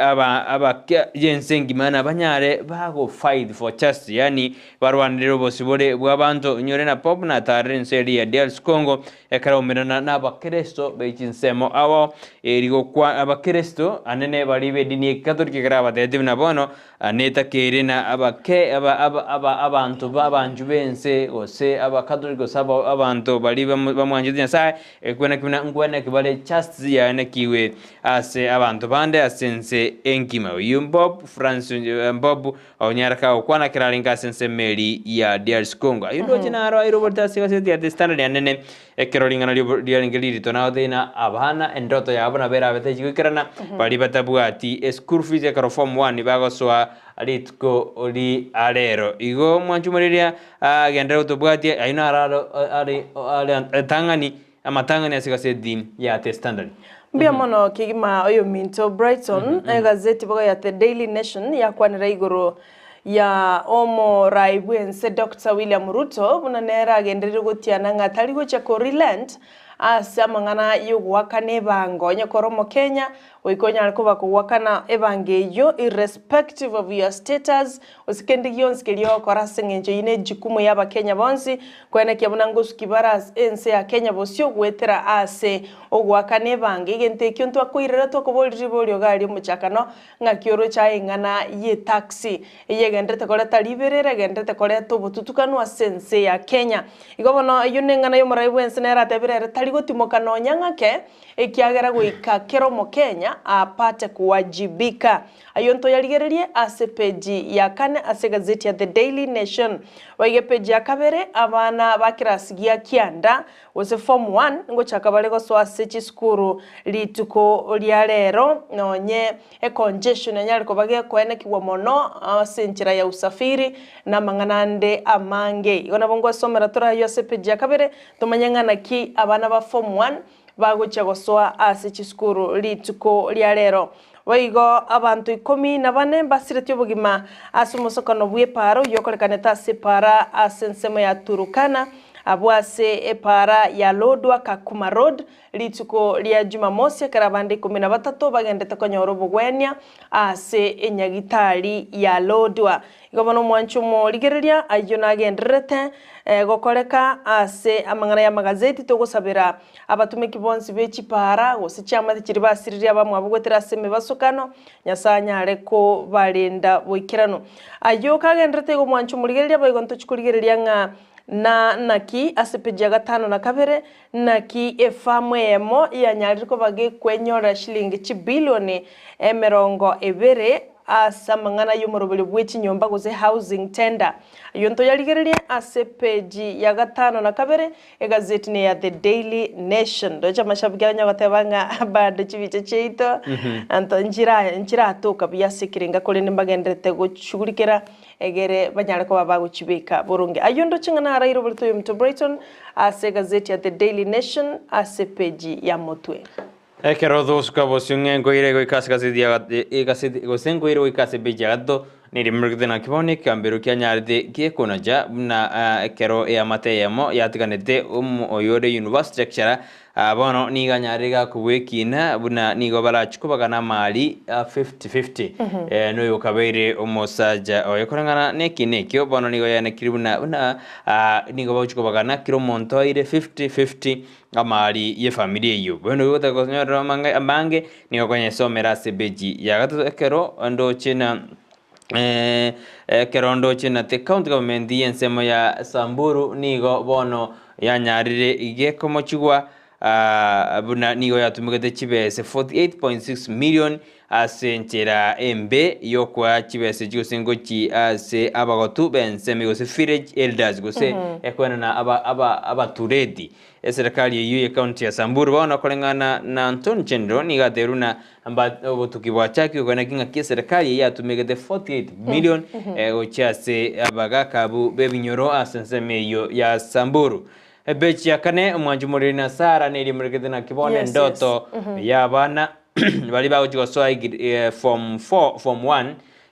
aba jensengi mana banyare bago fight for justice yani barwaniro bosibore bwabantu nyorena pop na tarin seri ya dels Congo ekara umirana na abakristo bechinsemo awo erigo kwa abakristo anene balibe dini katolika graba de divna bono neta kerena abantu babanju bense ose abakatolika sabo abantu balibe bamwanjidnya sai ekwena kuna ngwena kibale justice ya nekiwe ase abantu bande asense enkima yumbob France mbob onyaraka okwana kiralinga sense meri ya DRC Congo yudo jinaro airobota sekase ya standard ya nene ekerolingana lialingeli tonawdena abana endoto ya abana bera bete jikirana bali batabwati school fees ya form 1 bagoswa alitko oli alero igo mwanchumuriria agenda utobwati aina aralo ali tangani amatangani asikase din ya te standard mbia mono kigima oyo minto Brighton gazeti boga ya The Daily Nation ya kwanira igoro ya omo raibwense Dr. William Ruto bunanera agendere gotiana ngatari gocha ko relent asamangana yugwakane bango nyakoromo Kenya oikonya alikuba kuwakana evangelio irrespective of your status usikendi yonskelio korasengenje ine jikumu yaba Kenya bonsi kwene kyabunango sukibaras ense ya Kenya bosyo gwetera ase ogwakane bange gente kyonto akoirera to koboliri bolyo gali muchakano ngakioro cha ingana ye taxi yegendete koleta liberere gendete koleta botutukano asense ya Kenya igobono yunengana yo maraibwense nera tebirere taligotimokano nyangake ekiagera goika keromo Kenya apate kuwajibika ayonto yaligererie ase peji ya kane ase gazeti ya The Daily Nation waige peji ya kabere abana bakirasigia kianda wose form 1 ngo chakabalego so ase chiskuru lituko lyalero nonye congestion nyariko bage kwene kiwa mono senchira ya usafiri na manganande amange igona bongo somera tora yo ase peji ya kabere tomanyangana ki abana ba form 1 bagocha gosoa ase chiskuru lituko lyalero waigo abantu 14 basireti obugima ase musokano bweparo yokorekaneta separa ase nsemo ya Turukana abwase epara ya Lodwa Kakuma Road rituko ria Jumamosi karabandi 13 bagendete konyoro bugwenia ase enyagitari ya Lodwa gobono mwanchumo ligereria ayona agenderete gokoreka ase amangana ya magazeti togosabira abatumiki bonsi bechipara gose cyama kiri basiriria bamwe abugwetera seme basukano nyasanya areko barinda boikirano ayo kagenderete go mwanchumo ligereria bayigonto chikuligereria nga na naki asepeja gatano na kabere naki efamwe emo ya nyariko bage kwenyora shilingi chibilioni emerongo ebere asamangana y'umurubiri bw'iki nyomba goze housing tender yonto yaligererie asepeji ya gatano na kabere egazeti ne ya The Daily Nation docha mashabiki nyagatebanga bade chibice cheito anto njira atoka byasikiringa kole nimbagendete guchugurikira egere banyara ko baba guchibika burunge ayondo chingana arairo bulto yumto Brighton ase gazeti ya The Daily Nation asepeji ya motwe Ekero dosuka bosyunge ngoire goikase gazeti ya gazeti gosengoire goikase beja gaddo ni rimurgde na kibone kambero kyanyarde kiekonaja na ekero ya mateyemo yatiganete oyore university lecturer bono niga nyariga kubwekina buna nigo barachukubagana mali 50-50 no yokabeire omosaja oyekorangana nekinekyo bono nigo yanekiribuna nigo bachukubagana kiro monto ire 50-50 amali ye familia iyo bono yote konyora amange nigo kwenye somera sebeji ya gato ekero ndo china kerondo china te county government yensemo ya Samburu nigo bono yanyarire igeko mochigwa buna nigo yatumugete chibese 48.6 million asenchera embe yokwa chibese jusengo chi ase abagotu bensemi gose village elders gose ekwena na abaturedi serikali yiyo county ya Samburu bona kolengana na Anton Chendro niga deruna amba obutukibwa chaki kona kinga kia serikali yatumugete 48 million ochase abagakabu bebinyoro asenseme yo ya Samburu bechi yakane mwanjumuri na Sara neri murigede na kibone ndoto ya bana bali bago chigosoa form 4 form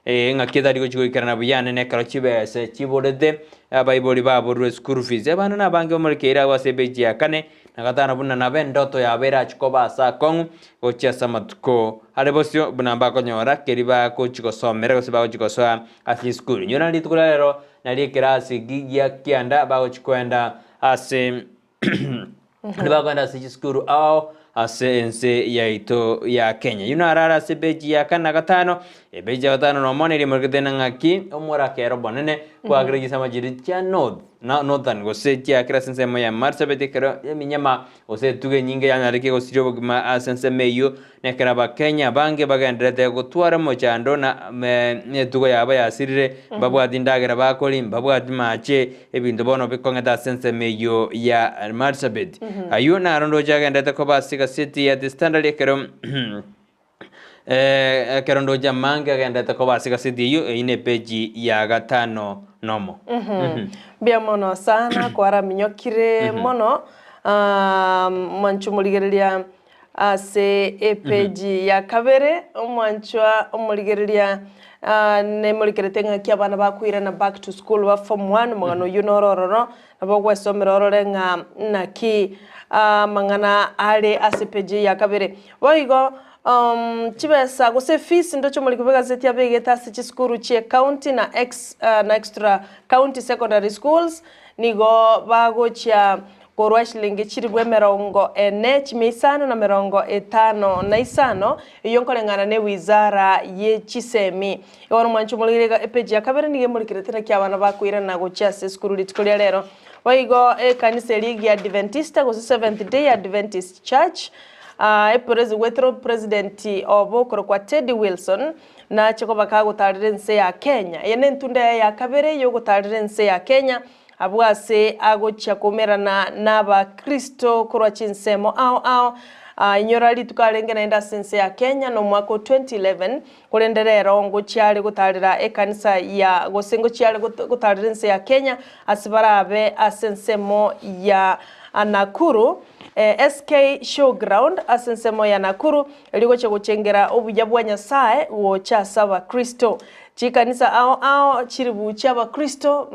1 ngakida rigo chigoikarana buyane ne karo chibese chiborede abaiboli babo school fees abana nabange omurikira wase bechi yakane nagatana buna nabe ndoto ya bera chikoba sa kongu gochia samatuko alebosio buna bako nyora keriba ko chigosomera gose bago chigosoa afi school nyona litukulero nali kirasi gigia kianda bago chikwenda ase nibakwenda ase skuru au ase ense ya ito ya Kenya yuna arara se beji ya kana gatano beji ya gatano no moneri murgedena ngaki omora kero bonene kwa agregi sama jiri cha northern gose cha krasense moya marsabete kero minyama ose tuge nyinge ya narike gosiro bogma asense meyo nekera ba Kenya bange bagandrete gutwara mojando na tugo yaba yasirire babwa dindagera bakoli babwa dimache ebintu bono bikongeda sense meyo ya marsabete ayuna rondo jagandete ko basiga city ya the standard kero kerondo jamange agenda ko basiga city yo ine peji ya gatano nomo bia mono sana kwara minyokire mono manchumuligereria ase epeji ya kabere omwanchwa omuligereria ne mulikeretenga kya bana bakwira na back to school wa form 1 mugano yunorororo nabo gwesomera ororenga naki mangana ale ase peji ya kabere boigo chibesa gose fees ndocho mulikubega zeti ya begeta ase chiskuru chie county na extra county secondary schools nigo bagocha korwa shilingi chiribwe merongo ene chimisano na merongo etano na isano yonkolengana ne wizara ye chisemi yono mwanchu muliga epeji ya kabere nige mulikiretera kya bana bakwira na gocha se skuru litikolia lero boigo kanisa ligi ya Adventista go Seventh Day Adventist Church president obokoro kwa Teddy Wilson na chiko bakago tarirense ya Kenya yene ntunde ya kabere yogo tarirense ya Kenya abwase agocha komerana naba Kristo korwa chinsemo au inyorali tukalenge naenda sense ya Kenya no mwako 2011 kulenderero ngo cyari gutarira ekanisa ya gosengo cyari gutarirense ya Kenya asibarabe asensemo ya Nakuru SK Showground asensemo ya Nakuru liko cyo gucengera obujya bwa Nyasaye wo cyasaba Kristo chikanisa ao chiribu chaba Kristo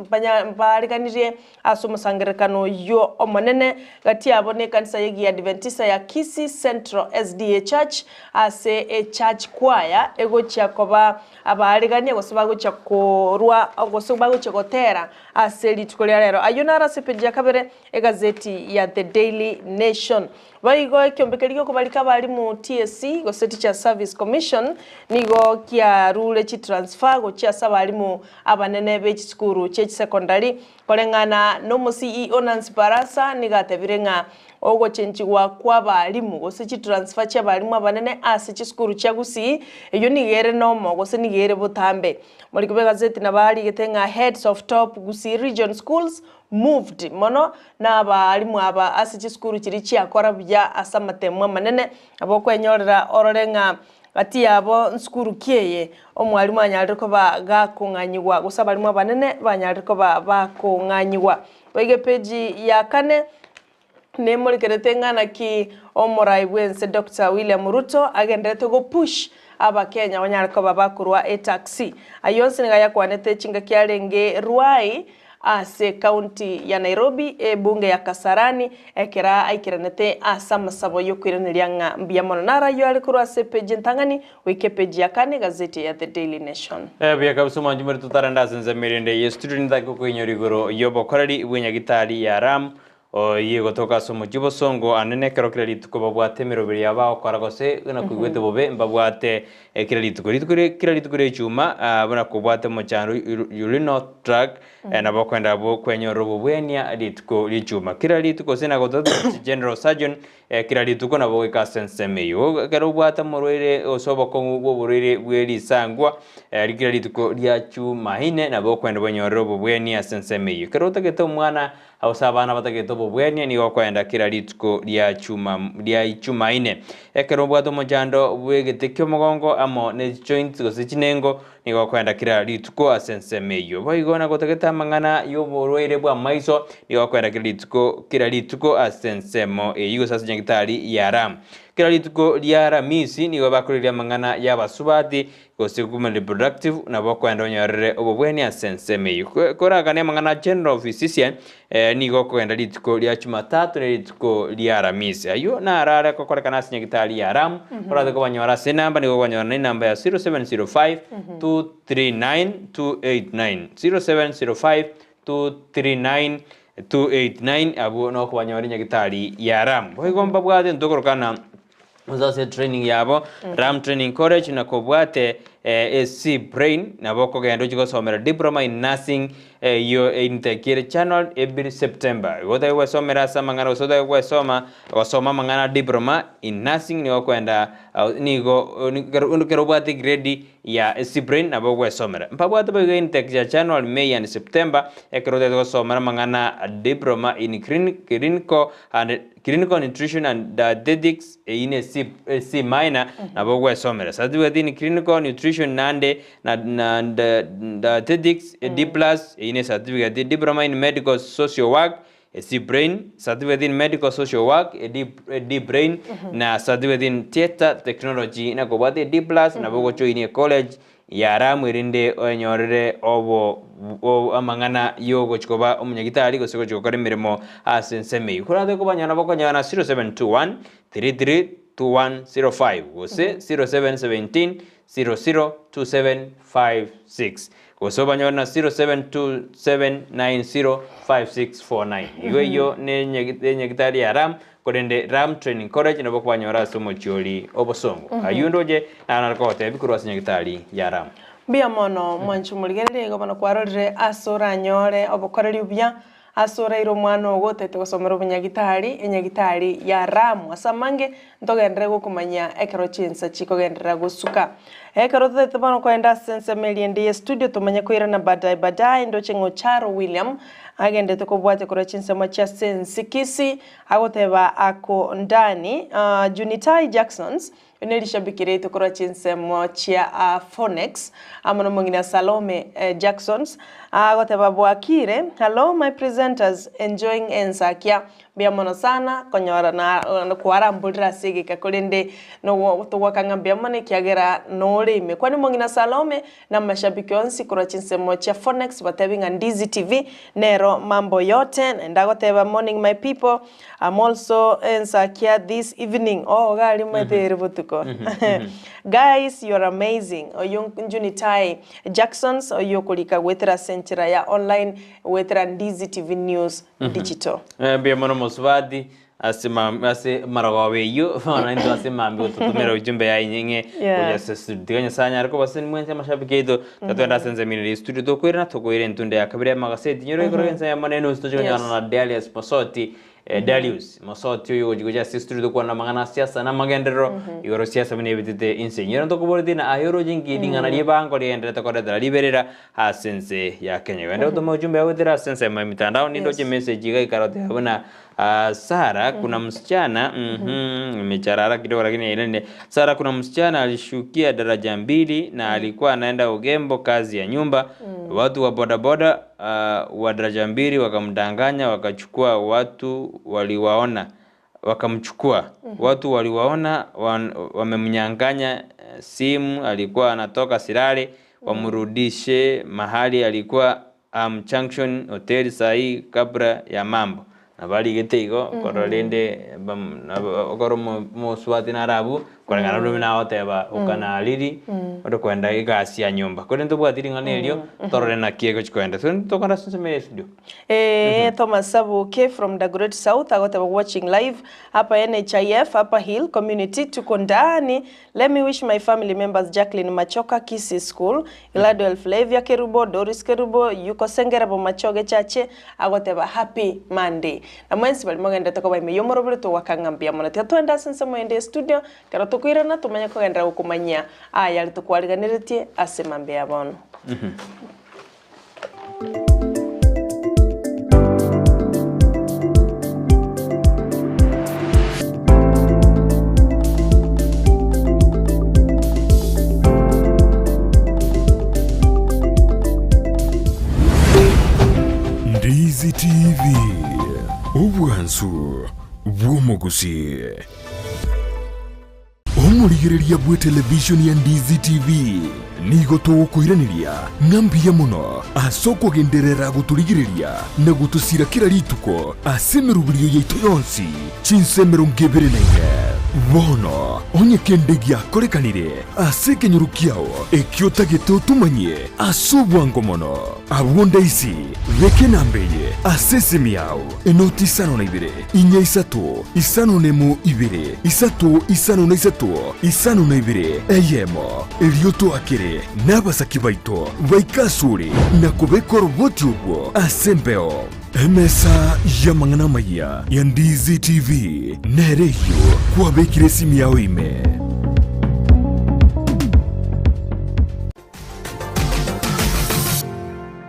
mbarikanire asomusangerekano yo omonene gati abone kanisa yegi Adventista ya Kisii Central SDA Church ase a church choir ego chakoba abariganye gosaba gucha korwa gosaba gucha gotera ase litukolia rero ayunara sepeja kabere egazeti ya The Daily Nation baigo kyombekerio kubalika bali mu TSC goseti cha Service Commission nigo kia rule chi transfer go cha sabalimu abanene be chikuru che secondary kolengana no mu CEO Nancy Barasa nigatebirenga ogo chenchigwa kwa balimu gose chi transfer cha balimu abanene ase chiskuru cha Gusii eyo nigere nomo gose nigere butambe muri kubega zeti na bali getenga heads of top Gusii region schools moved mono na balimu aba ase chiskuru chiri chia kora bya asamatemwa manene abo kwenyorera ororenga ati yabo nskuru kieye omwalimu anyaliriko bagakunganyigwa gusaba balimu abanene banyaliriko bakunganyigwa wege page ya kane nemuri keretengana ki omorai wense Dr. William Ruto agendete go push aba Kenya banyaliriko bakurwa e taxi ayonse ngaya kwanete chinga kyalenge ruai ase county ya Nairobi bunge ya Kasarani ekera aikiranete asa masabo yo kwiranirianga mbiamono nara yo alikuru ase page ntangani wike page ya kane gazeti ya The Daily Nation bya kabusuma njumuri tutaranda senze mirinde ye student ndako kwenyorigoro yobo korari ibwenya gitari ya ram yego toka somo jibosongo anene kero kirarituko babwate mirobiri yabao kwaragose na kwigwete bobe mbabwate kirarituko chuma bana kubwate mo chanu urino track na bokwenda bo kwenyoro bobwenia rituko lichuma kirarituko sina gototo general surgeon kirarituko na bowe kasensemeyo kero bwata morwere osoboko boborere bweri sangwa kirarituko lya chuma hine na bokwenda bonyoro bobwenia sensemeyo kero tageto mwana ausabana batageto bobwenia ni okwenda kirarituko lya chuma ine ekero bwato mojando bwegete kyomogongo amo ne joint gosichinengo ni okwenda kirarituko asensemeyo boigona gotageta mangana yoborwere bwa maiso ni okwenda kirarituko asensemo eyigo sasa jengitari yaram kirarituko lya ramisi ni bakurira mangana yabasubati gosiguma reproductive na bokwenda onyorere obobweni asensemeyo koragane mangana general physician ni gokwenda rituko lya Jumatatu ne rituko lya ramisi ayo na arara kokorekana sinyagitari yaram orade ko banyora se namba ni gobanyora ni namba ya 0705 239 289 0705 239 289 abo no ko banyora nyagitari yaram boigomba bwade ndokorokana uzase training yabo ram training college na kobwate SC brain na boko gendo jigo somera diploma in nursing yo integire channel every September goda we somera samangana soda we soma mangana diploma in nursing ni okwenda nigo kerobwate grade ya SC brain na boko we somera mpabwate bo integire channel May and September ekerode go somera mangana diploma in clinical nutrition and dietetics in C minor na boko we somera sadu within clinical nutrition nande na dietetics D+ in certificate diploma in medical social work C brain certificate in medical social work D brain na certificate in theater technology na kobate D+ na bogo choine college ya ramu irinde onyorere obo amangana yogo chikoba omunyagitari gosego chikokore mirimo asenseme kurade ko banyana bokonyana 0721 33 2105 gose 0717 002756 goso banyona 0727905649 iweyo ne nyagitari ya ram kodende ram training college na boko banyora somo chioli obosongo ayundoje na narkote bikuru nyagitari ya ram bia mono mwanchu muligerere go bana kwarorere asora nyore obokoreri ubya asora iro mwana ogotete gosomera enyagitari ya ramu asamange ntogendere gokumanya ekero chinsa chikogendera gosuka ekero tete bano kwenda sense meliendi studio tumanye koira na badai ndo chengo Charo William agendete kobwate kora chinsa macha sense Kisii agoteba ako ndani Junitai Jacksons enelishabikire tukora chinse mocha Phonex amano mongina Salome Jacksons agoteba bwakire hello my presenters enjoying Ensakia bia mono sana konyora na kwarambulira sigika kulinde no tugwakanga bia mono kiagera no rime kwani mongina Salome na mashabiki onsi kura chinsemo cha Phonex batebinga Ndizi TV nero mambo yote ndagoteba morning my people. I'm also Ensakia this evening. Oh gali mwethere butuko. Guys, you're amazing. Oyunjuni Tai Jacksons oyokulika wetera centra ya online wetera Ndizi TV News digital. Bia mono moswadi ase marawawe yo wana ndo ase mambi tutumira ujumbe ya inyenge oya sesudikanya sanya ariko baseni mwense mashabiki edo tatwenda senze miniri studio dokwira tokwire ntunde yakabire magaseti nyoro ikoro ensa ya maneno stojanya na Dalius Masoti Dalius Masoti yo jigoja studio dokwa na mangana siasa na magendero igoro siasa mine bitite insenyero ndokoborde na ayoro jingi dingana libango liendera tokoreda liberera ha sense ya Kenya wenda utoma ujumbe ya wetera sense ya mitandao nindo je message ga ikarote habona Sara kuna msichana imecharara kidogo lakini ile Sara kuna msichana alishukia daraja 2 na alikuwa anaenda Ugembo kazi ya nyumba. Watu wa bodaboda wa daraja 2 wakamdanganya wakachukua watu waliwaona wakamchukua watu waliwaona wamemnyanganya simu alikuwa anatoka Sirare wamrudishe mahali alikuwa Junction Hotel sahi kabla ya mambo na bali getego korolende okoro moswati na rabu korangana rumina oteba ukana aliri odokwenda igasi ya nyumba korento bwatiri nganelio torore na kiego chikwenda so tokana senseme studio Thomas Sabuke from the Great South agoteba watching live hapa NHIF hapa Hill community tuko ndani. Let me wish my family members Jacqueline Machoka Kisii School Gladwell Flavia Kerubo Doris Kerubo yuko Sengera bo Machoge chache agoteba happy Monday na mwensi bali mogenda tokoba imeyomoro bure to wakangambia mona twenda sense mwende studio karo tukwirana tumanya ko gendera gukumanya aya tukwariganiritie asemambe yabono Ndizi TV Ubwansu Bw'Omugusi Omurigereria bwe television ya Ndizi TV nigo tugukwiraniria ngambia muno asoko genderera guturigireria na gutusira kira rituko asemerubirio yaitu yonsi chinsemero ngebere naine bono onye kendegia korekanire asekenyurukiao ekiotageto tumanye asubwango mono abonda isi veke nambeye asesemiao enoti sano na ibere inya isato isano nemo ibere isato isano na isato isano na ibere eyemo elioto akere n'abasaki baito baikasure na kubekora boti ubwo asembeo emesa ya mangana maya ya Ndizi TV nereyo kwa bekire simi yao ime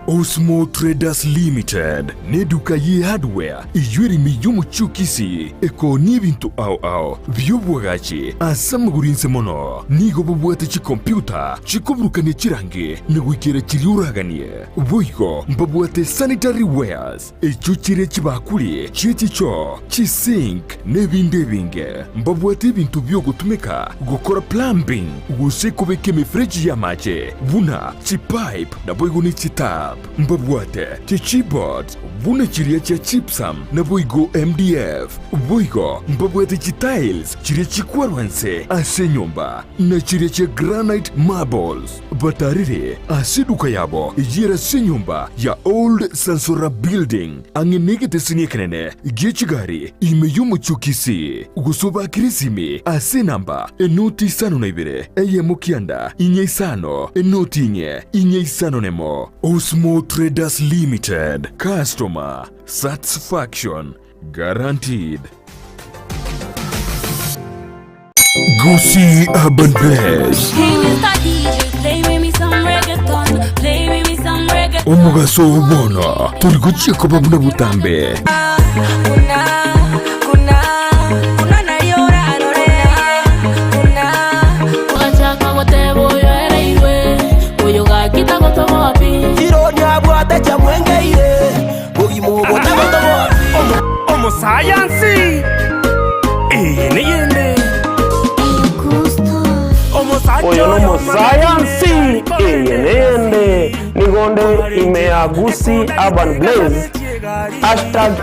Osmo Traders Limited neduka ye hardware iyuri miyumu chukisi eko nibintu au byobwagachi asamugurinse mono nigo bubwate chi computer chikobrukane chirange negwikira chiriuraganie boigo mbabwate sanitary wares echuchire chibakuri chichicho chisink nebinde binge mbabwate bintu byo gutumika gukora plumbing gusekobeke mifreji ya mache buna chipipe na boigo ni chitap mbabwate chichibot buna chiria cha chipsam na boigo MDF boigo mbabwate chitiles chiria chikwarwanse ase nyumba na chiria cha granite marbles batarire asiduka yabo ijira se nyumba ya old Sansora building angenegete siniekenene giechigari imeyumu chukisi gusoba kirisimi ase namba enoti sano na ibere eyemukianda inye isano enoti inye isano nemo Osmo Traders Limited customer satisfaction guaranteed. Gusii Urban Bass Omugaso ubona turiguchie koba muna butambe Omo science sayansi eyenende nigonde imea Gusii Urban Blaze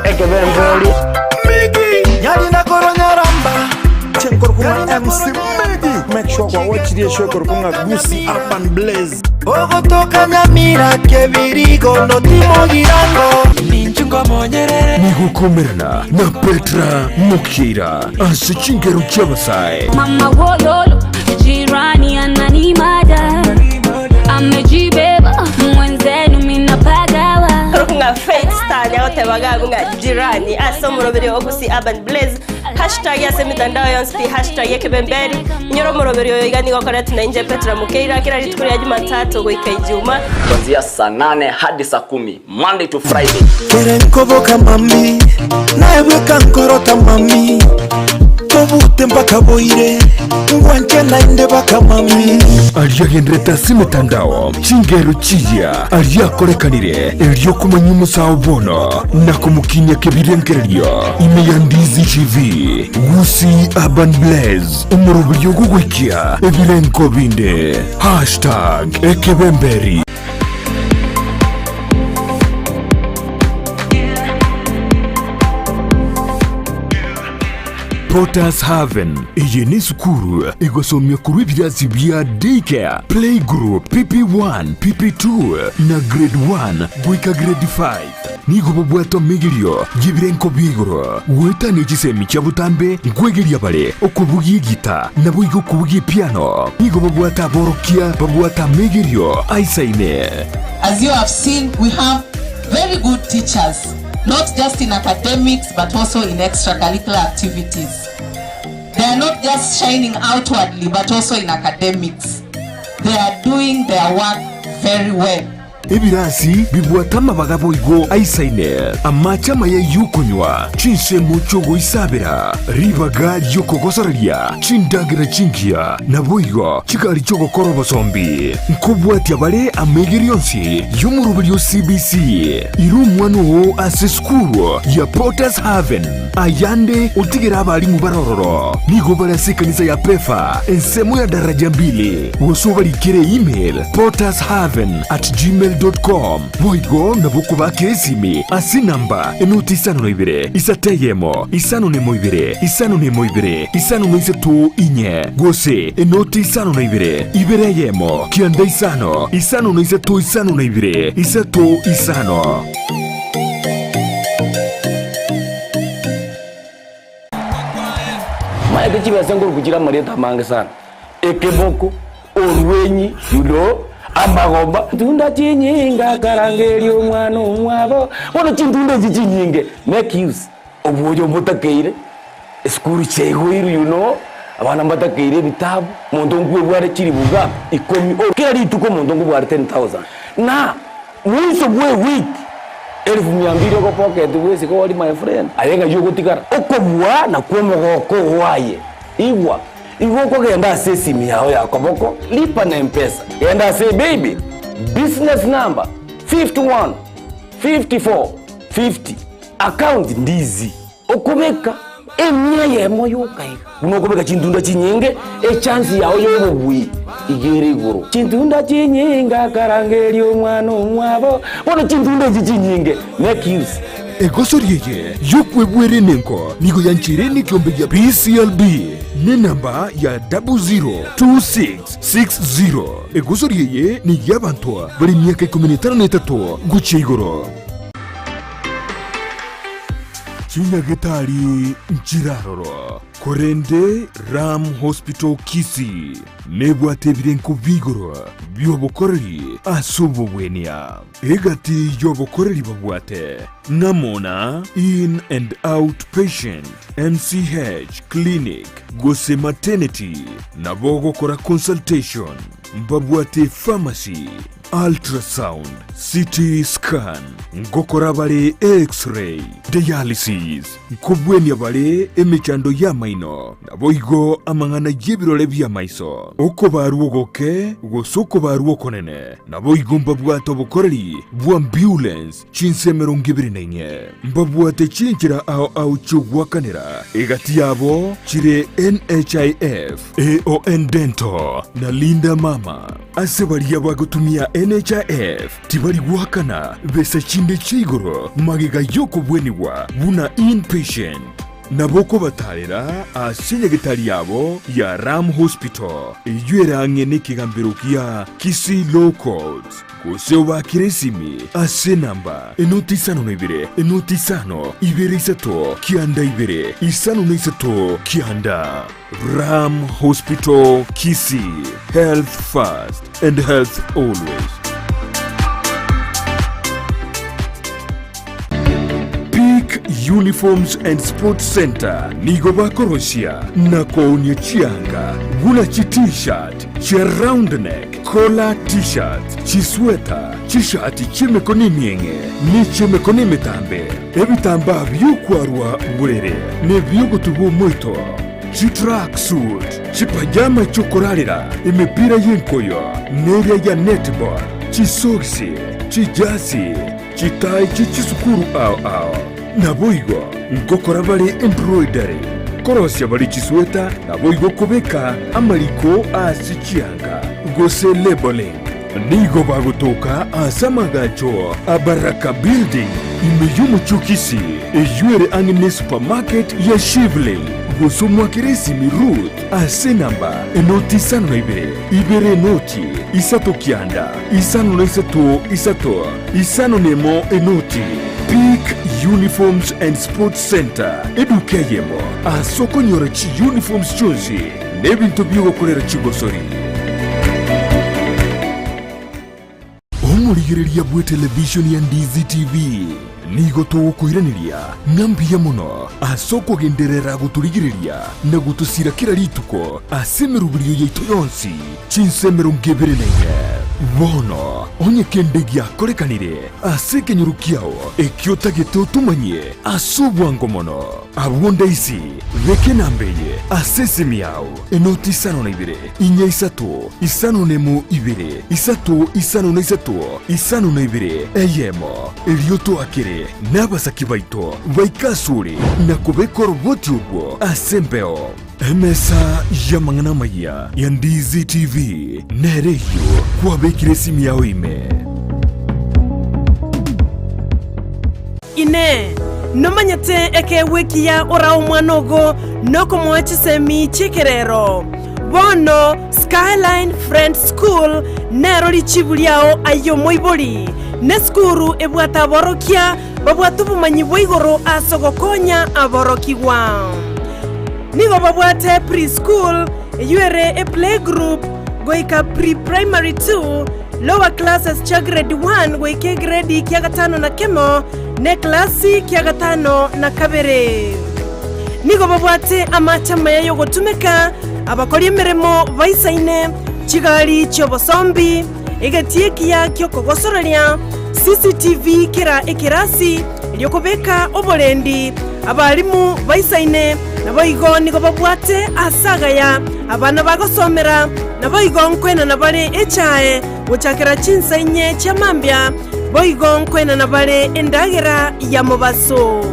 #ekebemberi nyali na koronyaramba chenkor kuma MC Migi make sure kwa watch the show korpunga Gusii Urban Blaze ogotoka Nyamira kebirigo no timo girango ninchungo monyerere nigukomerana na Petra Mukira asichingeru cyabasai Mama wololo jirani ananimada amejibeba mwenzenu minapagawa nga faith star yote bagagu nga jirani asomurobere Gusii Urban Blaze #yase mitandao yonse #yekebemberi nyoromorobere yoigani gokora tunainje Petra Mukeira kila ritukuri ya Jumatatu goika Ijumaa kuanzia saa 8 hadi saa 10 Monday to Friday. kerenkoboka mami naeweka nkorota mami tobute mpaka boire ngwanke nainde baka mami aliyagendreta simitandao chingero chiya aliyakorekanire elyo kumanya umusawo bono na kumukinya kebirengereryo ime ya Ndizi TV Gusii Urban Blaze umurubiri yo gugwikia ebirenko binde #ekebemberi Potas Haven iyi ni sukuru igosomya kuru ibirazi bya daycare playgroup PP1 PP2 na grade 1 gwika grade 5 nigo bwato migirio gibirenko bigoro weta ni gisemi cyabutambe gwegeria bare okubugi gita nabo igo kubugi piano nigo bwata borokia bwata migirio aisaine. As you have seen, we have very good teachers, not just in academics but also in extracurricular activities. They are not just shining outwardly but also in academics. They are doing their work very well. Ebirasi bibwatama bagabo igo aisaine amachama ya yukunywa chinse mucho go isabira ribaga yokogosoreria chindagira chingia naboigo chikari chogo korobo sombi nkubwati abale amegirionsi yumurubyo CBC irumwano aseskuru ya Potas Haven ayande utigira abali mubarororo nigo barasi kanisa ya pefa ensemo ya daraja 2 wosobali kire email potashaven@gmail.com boigo nabuku bakesimi asinamba enuti 52 isateyemo isanonemo 2 isanonemo 2 isanonemo 3 gose enuti 52 ibereyemo kianda isano isanonemo 3 isanonemo 2 isato isano. Maeke chibese nguru kugira mareta mange sana ekeboko orwenyi amagomba tunda chinyinga karangeri omwana omwabo bono chintunda chinyinge make use obuyo mutakeire skuru chego abana matakeire bitabu muntu ngwe bware chiri buga ikomi okeri tuko muntu ngwe bware 10,000 na mwiso bwe week 1200 ko pocket wese ko wali my friend ayenga yugo tikara okobwa na kwomogoko waye igwa Iwoko genda sesimi yao ya koboko lipa na M-Pesa genda say baby business number 51 54 50 account Ndizi okubeka emya yemo yokai unokubeka chintunda chinyinge chance yao yobubwi igere iguru chintunda chinyinga karangeri omwana omwabo bono chintunda chinyinge make use egosoriye yokwebwere nenko nigo yanchireni kiombe ya PCLB ne namba ya 002660 egosoriye ni yabantu bari myaka 13 gucye igoro Chinyagitari Nchiraroro Korende Ram Hospital Kisii nebwate birenko bigoro byobokoreri asobobwenia egati yobokoreri babwate namona in and out patient MCH clinic gose maternity nabogo kora consultation babwate pharmacy ultrasound, CT scan, ngokora bali x-ray, dialysis, nkubwenya bali emechando ya maino, naboigo amangana yebirole bya maiso. Oko baruogoke, gosoko baruokonene, naboigo mbabwato bukoreri, bwa ambulance, chinsemero ngibirirenye. Mbabwate chinchira au chugwakanira, egati yabo, chire NHIF, AON Dental, na Linda Mama. Ase bali yabagutumia NHIF, tibali wakana, besa chinde chigoro, magiga yoko bweniwa, buna inpatient. Naboko batarera asinye gitari yabo ya Ram Hospital iyuera ngene kigambirukia Kisii Low Codes Gusii bakiresimi ase namba enoti sano ibere enoti sano ibere isato kianda ibere isano isato kianda. Ram Hospital Kisii, health first and health always. Uniforms and Sports Center nigo bakoroshia na koonye chianga gula chi t-shirt chi round neck collar t-shirt chi sweater chi shati chi mekoni mienge ni chi mekoni metambe ebitamba byukwarwa burere ne byogutubu muito chi track suit chi pajama chokorarira imipira yenkoyo neria ya netball chi soksi chi jasi chi tai chi sukuru au naboigo ngokora bali embroidery korosya bali chisweta naboigo kubeka amaliko asichianga gose labeling nigo bagutoka asamagacho abaraka building imeyumu chukisi ejuere angine supermarket ya Shivling gosumwa kiresimi root ase namba enoti sano na ibere noti isato kianda isano na isato isano nemo enoti. Peak Uniforms and Sports Center edukeyemo asoko nyorachi uniforms chonzi nebintu byo gukorera kigosori. Omurigireria bwe television ya Ndizi TV nigo tugukwiraniria ngambia muno asoko genderera guturigireria na gutusira kira rituko asemerubiriyo yaitu yonsi chinsemero ngebereneye bono onye kendegi akorekanire aseke nyurukiao ekiota gete tumanye asubwango mono abwonda isi veke nambeye asesemi yao enoti sano na ibere inya isato isano nemu ibere isato isano na isato isano na ibere eyemo elioto akere nabasaki baito baikasuri na kubeko roboti ubwo asembeo. Emesa ya mangana maya ya Ndizi TV nereyo kwa bekire simi yao ime ine nomanyate eke wiki ya ora umwanogo noko mwachisemi chikerero bono Skyline Friends School nero lichibuliao ayo moiboli ne skuru ebwata borokia babwatu bumanyi bwigoro asogokonya aborokiwa nigo babwate preschool yuere a playgroup goika pre-primary 2 lower classes cha grade 1 goike grade kia gatano na kemo ne klasi kia gatano na kabere nigo babwate amachama yayo gotumeka abakori emeremo baisaine chigali chobosombi egatiekia kyo kogosororia CCTV kira ekirasi lyokobeka obolendi abalimu baisaine naboigo nigo babwate asagaya abana bagosomera naboigo nkwena nabale echae gochakira chinsainye chamambya boigo nkwena nabale endagera ya mobaso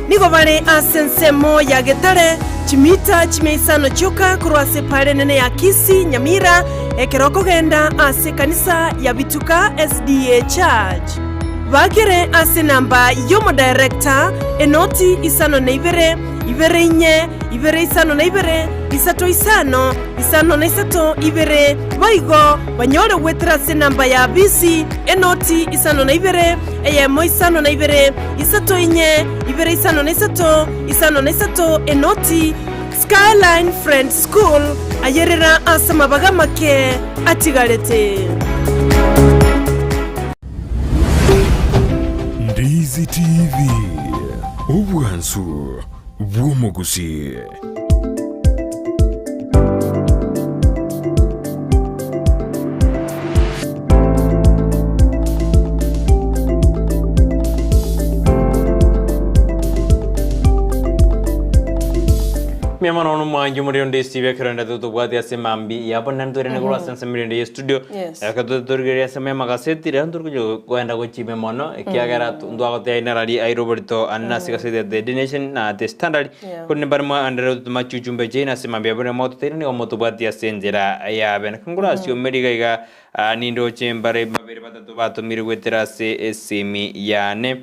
nigo bale asensemo ya getare chimita chimeisano choka kurwase pale nene ya Kisii Nyamira ekiroko genda ase kanisa ya Bituka SDA Church bakere ase namba yomo director enoti isano na ibere inye ibere isano na ibere isato isano na isato ibere boigo banyore wetra ase namba ya BC enoti isano na ibere eyemo isano na ibere isato inye ibere isano na isato enoti Skyline Friends School ayerera asama bagamake atigarete. Ndizi TV ubwansu bw'umugusi. Mema no mwanju muri on Ndizi TV kerenda to bwati asemambi yapo nandore ne kula sense muri studio akato dorgere asema magaseti randur kujo kwenda kuchime mono kiagara ndwa ko ina rali airoborito anasi kasete the nation na the standard kunne barma andere tuma chuchumbe jena asemambi yapo moto tene o moto bwati asenjera ya ben kangura sio mediga iga nindo chembare babere batatu bato mirigwetera se esimi yane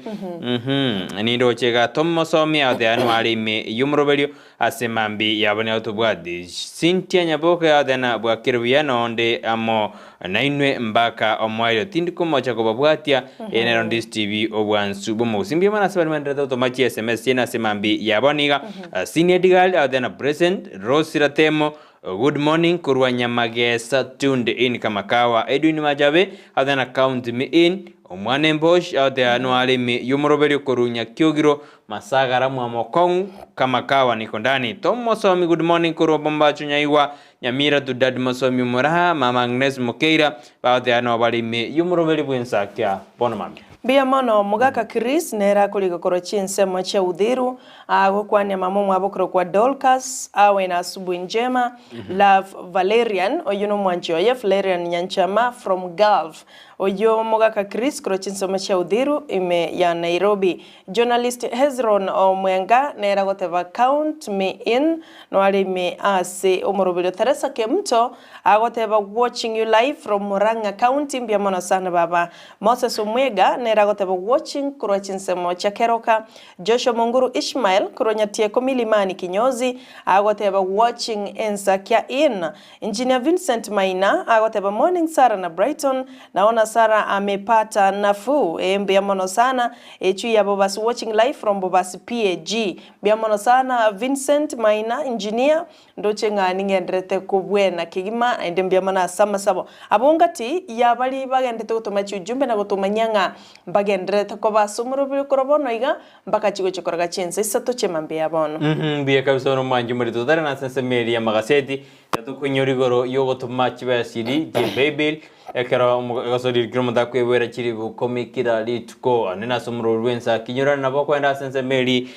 nindo chega tomo somi ade anwali me yumroberio asemambi yabone autobwadi Cynthia Nyaboke adena bwakirwiano onde amo nainwe mbaka omwayo tindiko mocha ko babwatia enero Ndizi TV obwansu bomo simbia mana sabalmandra automachi SMS yena asemambi yaboniga senior digal adena present Rosiratemo good morning kurwa Nyamagesa tunde in kamakawa Edwin Majabe adena count me in omwane mbosh ade anuali mi yumroberio korunya kyogiro masagara mwamokong kamakawa niko ndani tomo somi good morning kurwa bombacho nyaiwa Nyamira to dad mosomi muraha mama Agnes Mokeira ade anuali mi yumroberio Ensakia bono mami Bia mono mugaka Chris nera kuliga korochinse mocha udhiru agokwania mamo mwabokro kwa Dolcas awe na asubuhi njema Love Valerian oyuno mwanjo ya Valerian Nyanchama from Gulf oyo mugaka Chris korochinse mocha udhiru ime ya Nairobi journalist Hezron Omwenga nera goteva count me in no ali me ase omorobelo Teresa Kemto agoteva watching you live from Murang'a County bia mono sana baba Moses Omwega nera goteva watching korochinse mocha Keroka Joshua Monguru Ishmael kuronyatie komilimani kinyozi agoteba watching Ensakia in Engineer Vincent Maina agoteba morning Sara na Brighton naona Sara amepata nafuu mbia mono sana echu ya Bobas watching live from Bobas PAG bia mono sana Vincent Maina engineer ndoche ngani ngendrete kubwena kigima ende mbia mana sama sabo abongati ya bali bagendete gutumachi ujumbe na gutumanyanga bagendrete ko basumurubiri korobono iga mbaka chigo chikoraga chense isato chemambe yabono biya kabisa no manju muri tudara na sense media magaseti yatukunyorigoro yogo tumachi basiri je baby ekera gasori kiromda kwebera chiri bukomikira litko anena somro rwensa kinyora na bako enda sense meri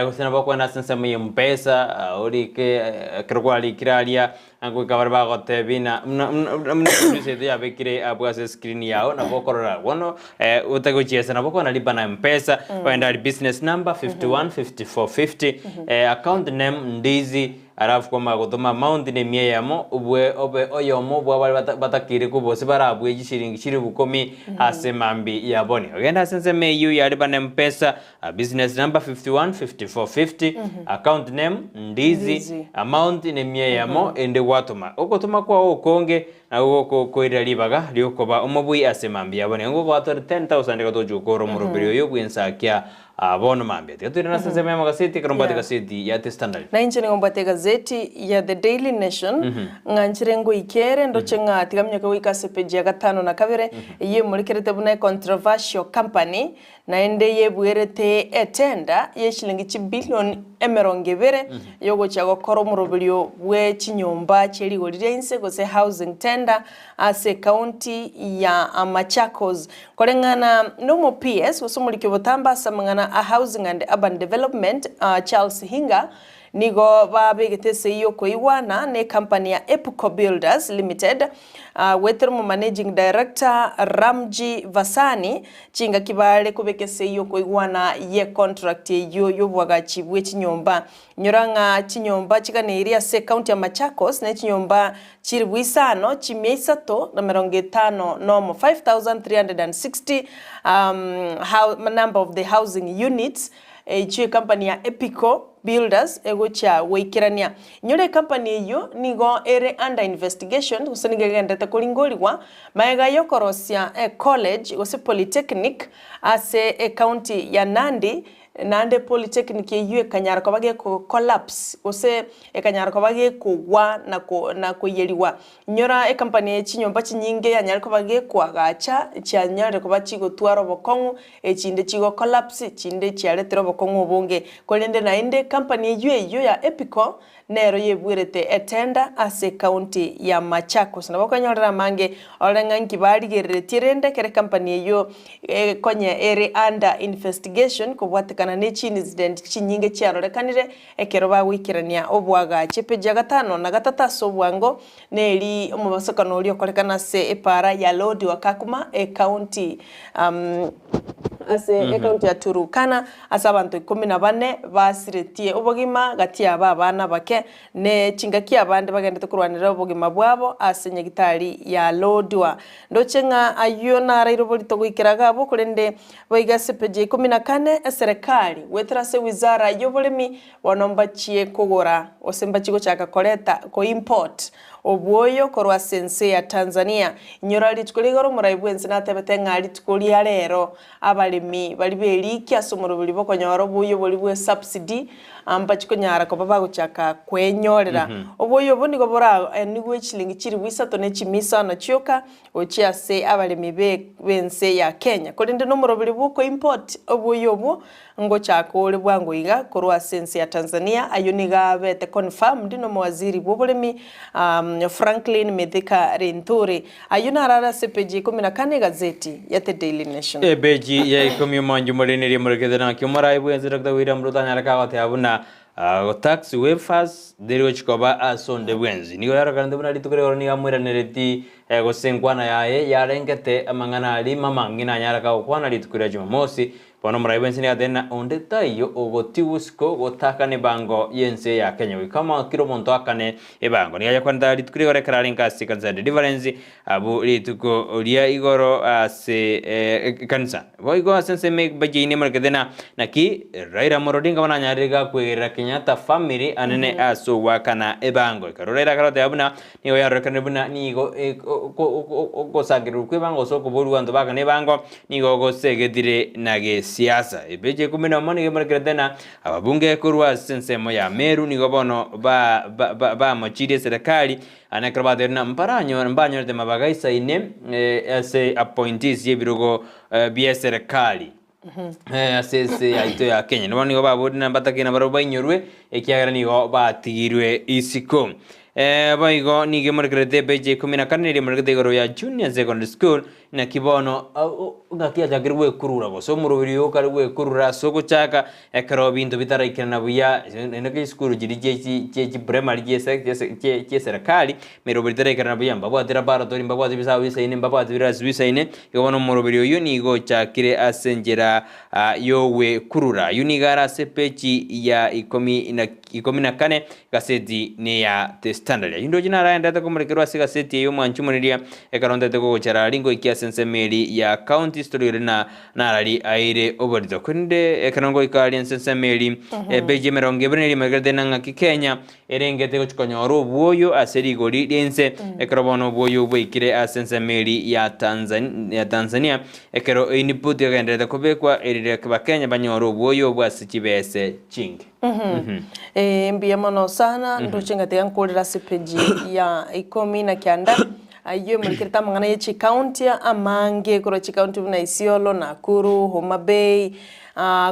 gusena bako enda sense me mpesa orike kerkwali kiralia ango kabarba gote bina mna ya bekire abwase screen yao na bokorora wono utagochiesa na bako na lipa na mpesa kwenda business number 515450 account name Ndizi arafu kwa magotoma amount ne mie yamo ubwe obe oyomo bwa batakire kubose barabwe gishiringi shiri bukomi asemambi yaboni ogenda sense meyu yali bana mpesa business number 515450 account name Ndizi amount ne mie yamo ende watoma okotoma kwa okonge na uko koira libaga lyokoba omobui asemambi yaboni ngo bato 10000 gato koro murubiro yo Ensakia abono mambe tetura na sense mema gazeti karombate gazeti ya The Standard na inche ngombate gazeti ya The Daily Nation nganchirengo ikere ndochenga tigamnya ko ikase page ya 5 na kabere ye mulikerete buna controversial company na ende yebwerete etenda ye shilingi chibilion emerongevere yogo chago koro murobilio bwe chinyomba cheligo lirense gose housing tender ase county ya Machakos kolengana nomo PS usumulike botamba samangana a housing and urban development Charles Hinga nigo babegete iyo koiwana ne company ya Epico Builders Limited wetermo managing director Ramji Vasani chinga kibale kubekese iyo koiwana ye contract yo yobwaga chibwe chinyomba nyoranga chinyomba chikaneria se county ya Machakos ne chinyomba chiri bwisano chimiesato na 50 nomo 5360 number of the housing units chwe company ya Epico Builders egocha weikirania nyore company iyo nigo ere under investigation usanigegenda kulingoliwa maega yokorosia college ose polytechnic ase county ya Nandi polytechnic yiwe kanyara ko bage ko collapse ose kanyara ko bage kugwa na kuyeliwa nyora company chinyomba chinyinge yanyara ko bage kwagacha cyanyara ko bachigo twaro bokongu chinde chigo collapse chinde chialetero bokongu obonge kolende na inde company yiwe ya Epico nero yebwirete etenda ase county ya Machakos na bakanyora mange olenga nkibali gerere tirende kere company yo konye ere under investigation ko bwateka kana ne incident chinyinge chiarorekanire ekero bagwikirania obwaga chepeja gatano na gatataso bwango neri omubasokano uri okorekana se epara ya Lodi wa Kakuma county ase county ya Turukana asa abantu 14 basiretie obogima gati aba abana bake ne chingaki abandi bagendete kurwanira obogima bwabo ase nyagitari ya Lodwa ndochenga ayona rairo bolito gwikiraga abo kurende boiga sepeje 14 serikali wetrase wizara y'oburimi wanombachie kugora osemba chigo chaka koleta ko import obwoyo korwa sense ya Tanzania nyorali tukuligoro muraibwense natebete ngari tukulia rero abalimi bali beliki asomoro buli bokonyora obwoyo buli bwe subsidy mpachiko nyara ko baba guchaka kwenyorera obwoyo boni go bora nigwe chilingi chiri wisato ne chimisa na chyoka ochia se abalimi bense ya Kenya kolinde no murobili buko import obwoyo bwo ngo chakole bwango iga korwa sense ya Tanzania ayoniga bete confirmed no mwaziri bw'oburimi Franklin Medeka Rentore ayuna rara sepeji 14 gazeti ya The Daily Nation beji ya ikomi manju moreneri murekedana kimara ibwenze Dr. William Ruto nyaraka wate abuna tax waivers deriwo chikoba asonde bwenzi nigo yarakande buna litukere ni amwira nereti gosengwana yae yarengete amangana ali mama ngina nyaraka kwana litukere Jumamosi Pono mraibensi ni adena onde tayo ogotiusko gotakane bango yense ya Kenya wikama kiro monto akane ebango ni ayakwanda litukiri gore karalinga sikanza difference abu lituko lia igoro se kansa boigo asense me bajini markedena naki Raila Morodinga wananyarega kwera Kenyatta family anene aso wakana ebango karorera karote abuna ni yarekane buna nigo ko sagiru kwebango so ko boru ando bakane ebango nigo go segedire nage siasa ebeje 11 gemarkedena ababunge kurwa sensemo ya Meru nigo bono ba mochire serikali anakrabade na mparanyo mbanyo de mabagaisa ine ase appointees yebirogo bia serikali ase aito ya Kenya no nigo babodi na batakina baroba inyorwe ekiagara nigo batigirwe isiko baigo nige margrede beje 14 ri margrede goro ya junior secondary school na kibono ngakia jagirwe kurura go so murubiri yo karwe kurura so guchaka ekaro bintu bitarikana buya neke school jiri jeji primary je serikali merubiri tarikana buya mbabo atira baro tori mbabo atibisa wisa ine mbabo atibira wisa ine yobono murubiri yo nigo chakire asenjera yowe kurura unigara sepechi ya 14 gaseti ne ya standard indo jina raenda ta komurekerwa siga seti yo manchumuriria ekaronda te ko chara lingo ikia sensemeli ya county story na narali aire oborito kunde ekarongo ikali sensemeli beje meronge breneri magade nanga Kenya erengete ko chikonyoro bwoyo aseri goli dense ekrobono bwoyo bwikire asensemeli ya Tanzania ekero input yagendete kubekwa erire kwa Kenya banyoro bwoyo bwasichibese chingi mbia mono sana ndo chenga te yankolera sepeji ya 19 ayo mulikirita mangana ye county amange koro county na Isiolo Nakuru Homa Bay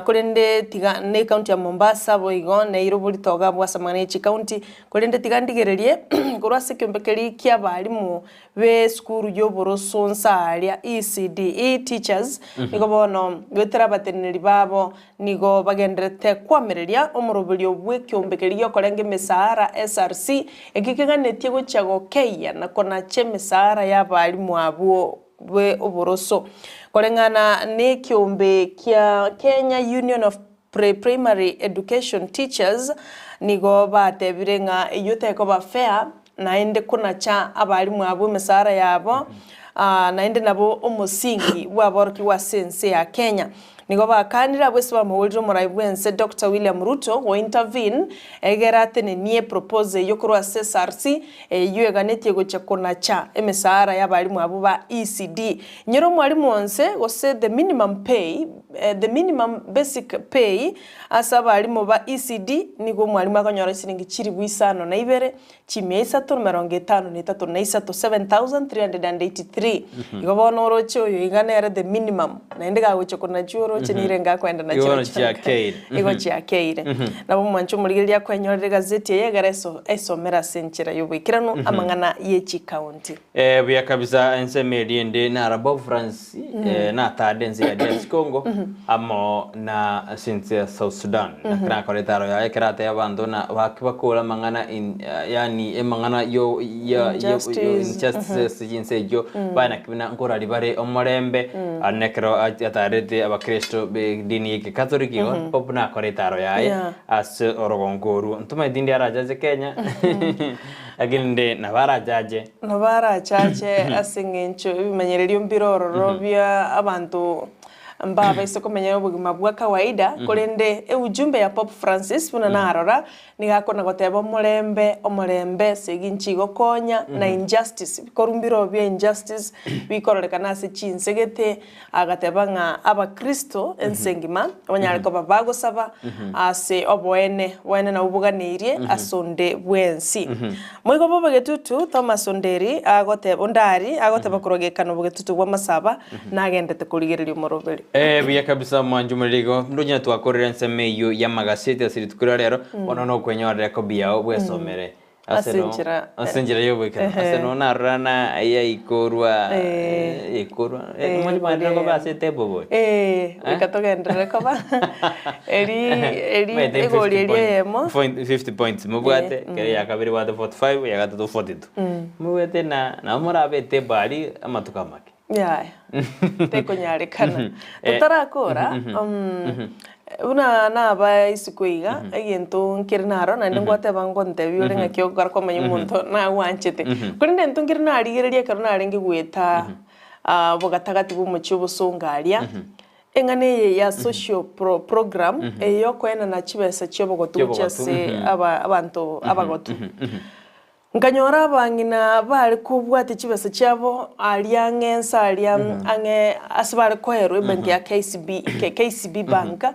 kurende tiga ne county ya Mombasa boigo ne irobuli toga bwasa mangana ye county kurende tiga ndigererie kurwase kyombekeri kya balimu be skuru y'oboroso nsalia ECD teachers nigo bono wetera bateneri babo nigo bagenderete kwamereria omurobili obwe kyombekeri yokorenge mesara SRC ekikenganetie gochago keya na kona chemesara ya balimu abo we oboroso korengana ne kyombe kya Kenya Union of Primary Education Teachers nigo batebirenga eyote ko ba fair naende kuna cha abalimu abo mesara yabo naende nabo omusingi waboroki wa sense ya Kenya nigo bakanira bwese bamuliro muraibwense Dr. William Ruto wo intervene egerate nie propose yokurwa SRC yueganetie gocha kuna cha emesara y'abalimu abo ba ECD nyero mwalimu onse gose the minimum pay the minimum basic pay asaba alimu ba ECD nigo mwalimu akanyora shilingi chiri bwisano na ibere chimesa to 53 na isa to 7383 nigo bono rocho yo iganera the minimum na endega gocha kuna churo roche nirenga kwenda na Igono chia keire. Igo chia keire. Nabo mwancho murigiria kwenyorera gazeti ya gareso esomera senchira yubikirano amangana yechi county. Buya kabisa ensemeri ndi na Arabo France na tadenzi ya DS Congo amo na Cynthia South Sudan na kana koretaro ya ekrata ya bando na wakibakora mangana yani emangana yo injustice jinsejo bana kibina ngora libare omorembe anekro atarete abakristo be dini yake katoliki popuna koretaro ya as orogongoru ntuma dindi arajaje Kenya aginde nabara jaje asingencho ibimenyererio mbiroro bya abantu mbaba isoko menya ubugima bwa kawaida kurende ujumbe ya Pope Francis buna narora nigakona goteba omorembe seginchi gokonya na injustice bikorumbiro bya injustice bikororekana ase chinsegete agateba nga abakristo ensengima abanyariko babago saba ase oboene na ubuganirie asonde bwensi mwigo bobo getutu Thomas Onderi agoteba kurogekana bugetutu bwa masaba nagendete kurigererio moroberi buya kabisa mwanju murigo ndunya twakorera nseme iyo ya magaseti asiri tukura rero ono kwenyorera ko biao bwesomere asenjira yo bweka aseno narana aya ikorwa mwali bandra ko basete bobo ikatogendera ko ba eri egoli emo 50 points mubwate kare yakabiri wate 45 yakatatu 42 mubwate na murabete bali amatukamake teko nyarekana tutarakora una naba isikuiga egento nkirnaro na ndingwate bangonte biore ngakyo garko manyimuntu na wanchete kurinde ntungirna arigereria karuna arenge gweta bogatagati bumuchi busongaria engane ya social program eyo kwena na chibesa cyobogotucha se abantu abagotu nkanyora bangina bali kubwate chibesa cyabo aliangensa ange asibale kwero banki ya KCB banka